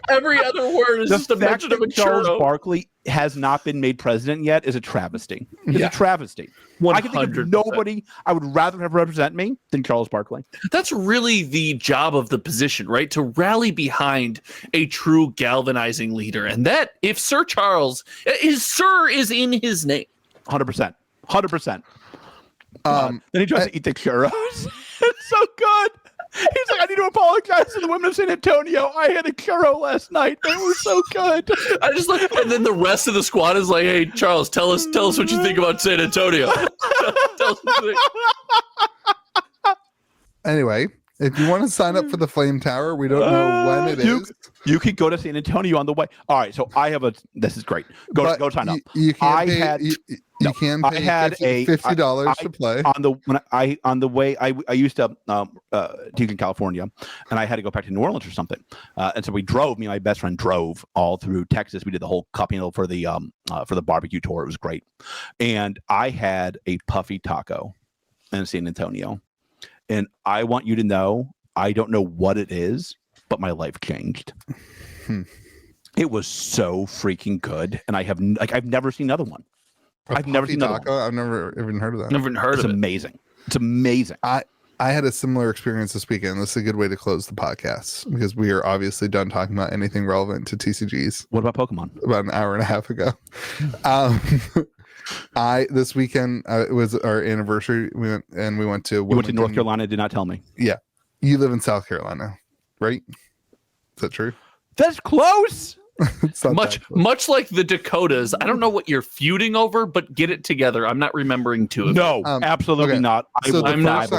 Every other word is just a mention of a Charles churro. Barkley has not been made president yet is a travesty. It's a travesty. 100%. I can think of nobody I would rather have represent me than Charles Barkley. That's really the job of the position, right? To rally behind a true galvanizing leader. And that, if Sir Charles, his Sir is in his name. 100%. 100%. Then he tries to eat the churros. It's so good. He's like, I need to apologize to the women of San Antonio. I had a churro last night. They were so good. I just like, and then the rest of the squad is like, "Hey, Charles, tell us what you think about San Antonio." Tell us what you think. Anyway, if you want to sign up for the Flame Tower, we don't know when it is. You could go to San Antonio on the way. All right, so I have this is great. Go sign up. You can pay $50 to play. On the way I used to teach in California, and I had to go back to New Orleans or something, and so we drove. Me and my best friend drove all through Texas. We did the whole cup for the barbecue tour. It was great, and I had a puffy taco in San Antonio, and I want you to know I don't know what it is, but my life changed. It was so freaking good, and I've never seen another one. I've never seen another one. I've never even heard of that. Never even heard of it. Amazing. It's amazing. I had a similar experience this weekend. This is a good way to close the podcast because we are obviously done talking about anything relevant to TCGs. What about Pokemon? About an hour and a half ago. This weekend it was our anniversary. We went to Wilmington. You went to North Carolina. Did not tell me. Yeah, you live in South Carolina, right? Is that true? That's close. Much like the Dakotas. I don't know what you're feuding over, but get it together. I'm not remembering two of No, absolutely not. I'm not.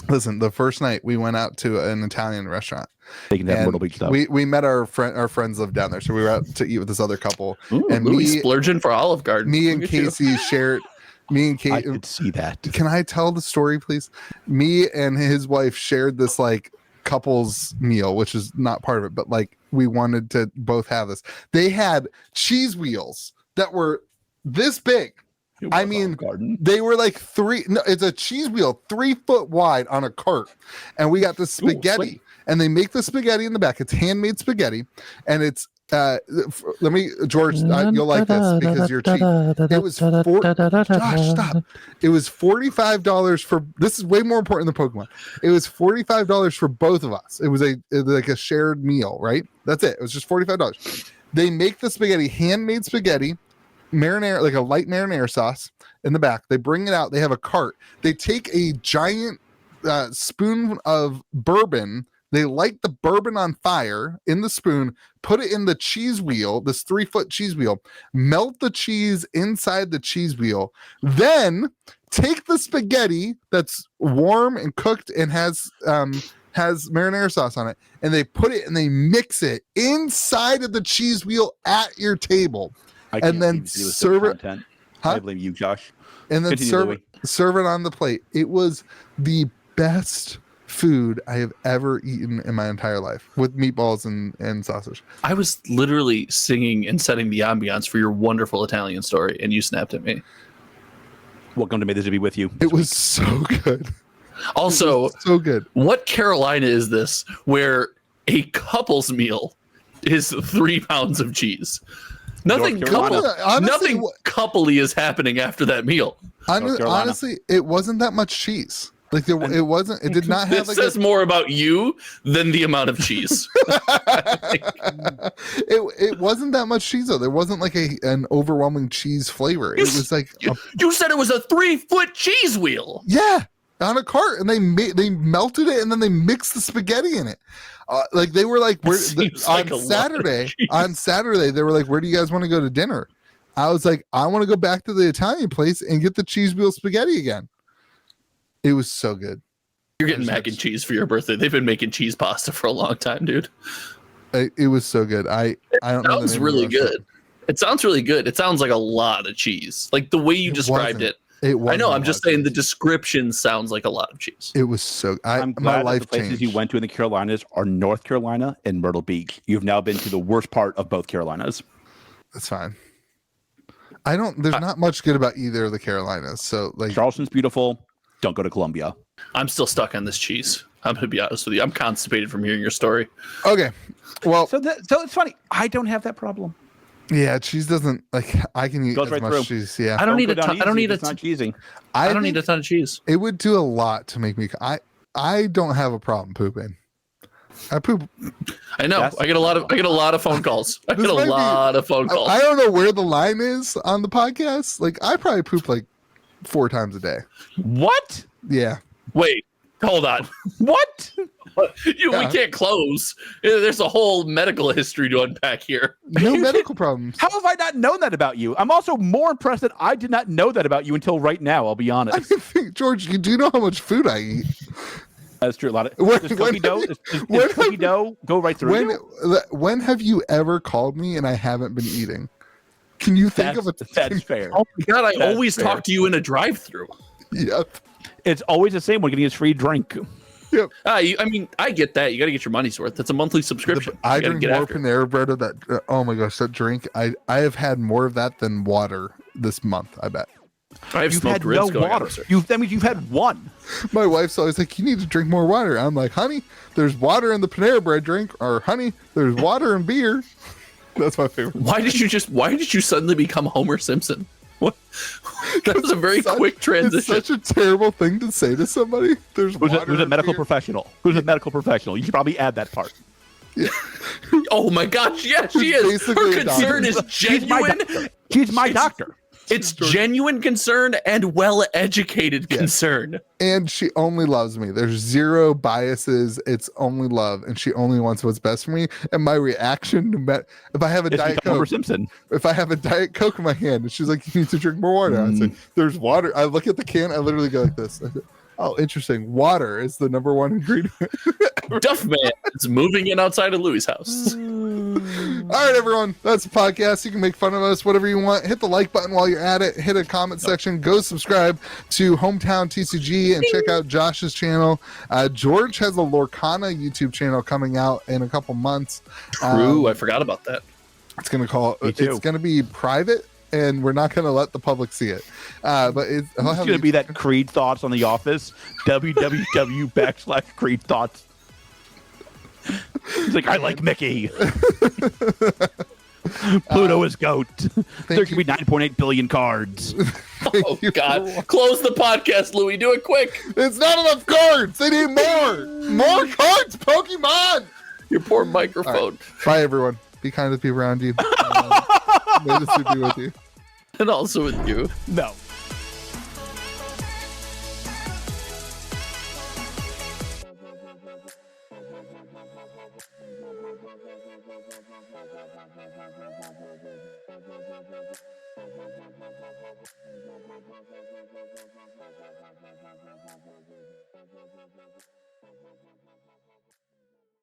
Listen, the first night we went out to an Italian restaurant. Taking that Myrtle Beach stuff. We met our friends live down there, so we were out to eat with this other couple. Ooh, and me splurging for Olive Garden. Me and Casey shared. Me and Kate. I could see that. Can I tell the story, please? Me and his wife shared this like couples meal, which is not part of it, but like we wanted to both have this. They had cheese wheels that were this big. I mean, they were like it's a cheese wheel 3 foot wide on a cart, and we got the spaghetti. And they make the spaghetti in the back. It's handmade spaghetti, and it's let me, George, you'll like this because you're cheap. It was Josh, stop. It was $45 for. This is way more important than Pokemon. It was $45 for both of us. It was like a shared meal, right? That's it. It was just $45. They make the spaghetti, handmade spaghetti, marinara, like a light marinara sauce in the back. They bring it out. They have a cart. They take a giant spoon of bourbon. They light the bourbon on fire in the spoon, put it in the cheese wheel, this 3 foot cheese wheel, melt the cheese inside the cheese wheel, then take the spaghetti that's warm and cooked and has marinara sauce on it, and they put it and they mix it inside of the cheese wheel at your table, and then serve it. I blame you, Josh. And then serve it on the plate. It was the best food I have ever eaten in my entire life with meatballs and sausage. I was literally singing and setting the ambiance for your wonderful Italian story, and you snapped at me. Welcome to May This Be With You. It was so good. Also, So good. what Carolina is this where a couple's meal is 3 pounds of cheese? Nothing Honestly, coupley is happening after that meal. Honestly, it wasn't that much cheese. Like it wasn't. It did not have. This says more about you than the amount of cheese. It wasn't that much cheese though. There wasn't like an overwhelming cheese flavor. It was like you said it was a 3-foot cheese wheel. Yeah, on a cart, and they melted it, and then they mixed the spaghetti in it. Like they were like, on Saturday they were like, where do you guys want to go to dinner? I was like, I want to go back to the Italian place and get the cheese wheel spaghetti again. It was so good. You're getting mac and cheese for your birthday. They've been making cheese pasta for a long time, dude. It was so good. I don't know. It sounds really good. It sounds really good. It sounds like a lot of cheese. Like the way you described it. I know. I'm just saying the description sounds like a lot of cheese. It was so. I'm glad my life the places changed. you went to in the Carolinas are North Carolina and Myrtle Beach. You've now been to the worst part of both Carolinas. That's fine. There's not much good about either of the Carolinas. So like Charleston's beautiful. Don't go to Columbia. I'm still stuck on this cheese. I'm gonna be honest with you. I'm constipated from hearing your story. Okay. Well, so it's funny. I don't have that problem. Yeah, cheese doesn't like. I can eat Goes as right much through. cheese. Yeah, I don't need a ton. I don't need a ton. Cheesing. I don't need a ton of cheese. It would do a lot to make me. I don't have a problem pooping. I poop. I know. I get a lot of phone calls. I get a lot of phone calls. I don't know where the line is on the podcast. Like I probably poop like 4 times a day. What? Yeah. Wait. Hold on. What? We can't close. There's a whole medical history to unpack here. No medical problems. How have I not known that about you? I'm also more impressed that I did not know that about you until right now. I'll be honest. I think, George, you do know how much food I eat. That's true. A lot of cookie dough go right through. When have you ever called me and I haven't been eating? Can you think of a? That's fair. Oh my god! I always talk to you in a drive-through. Yep. It's always the same when getting his free drink. Yep. I mean, I get that. You got to get your money's worth. That's a monthly subscription. I drink more Panera Bread of that. Oh my gosh, that drink! I have had more of that than water this month. I bet. You've had no water. That means you've had one. My wife's always like, "You need to drink more water." I'm like, "Honey, there's water in the Panera Bread drink," or "Honey, there's water in beer." That's my favorite. Why did you suddenly become Homer Simpson? What? That was a very quick transition. It's such a terrible thing to say to somebody. There's who's a medical professional. Who's a medical professional? You should probably add that part. Yeah. Oh my gosh, yeah, she is. Her concern is genuine. She's my doctor. It's genuine concern and well-educated concern. And she only loves me. There's zero biases. It's only love. And she only wants what's best for me. And my reaction, if I have a Diet Coke, if I have a Diet Coke in my hand, and she's like, "You need to drink more water." I say, "There's water." I look at the can. I literally go like this. I say, "Oh, interesting. Water is the #1 ingredient." Duffman is moving in outside of Louis' house. All right, everyone. That's the podcast. You can make fun of us, whatever you want. Hit the like button while you're at it. Hit a comment section. Go subscribe to Hometown TCG and check out Josh's channel. George has a Lorcana YouTube channel coming out in a couple months. True. I forgot about that. It's going to be private, and we're not going to let the public see it. But it's going to be that Creed Thoughts on The Office. www.creed Thoughts. He's like, I like Mickey. Pluto is goat. There could be 9.8 billion cards. Oh, God. Close the podcast, Louis. Do it quick. It's not enough cards. They need more. More cards, Pokemon. Your poor microphone. Right. Bye, everyone. Be kind to the people around you. May this be with you. And also with you. No.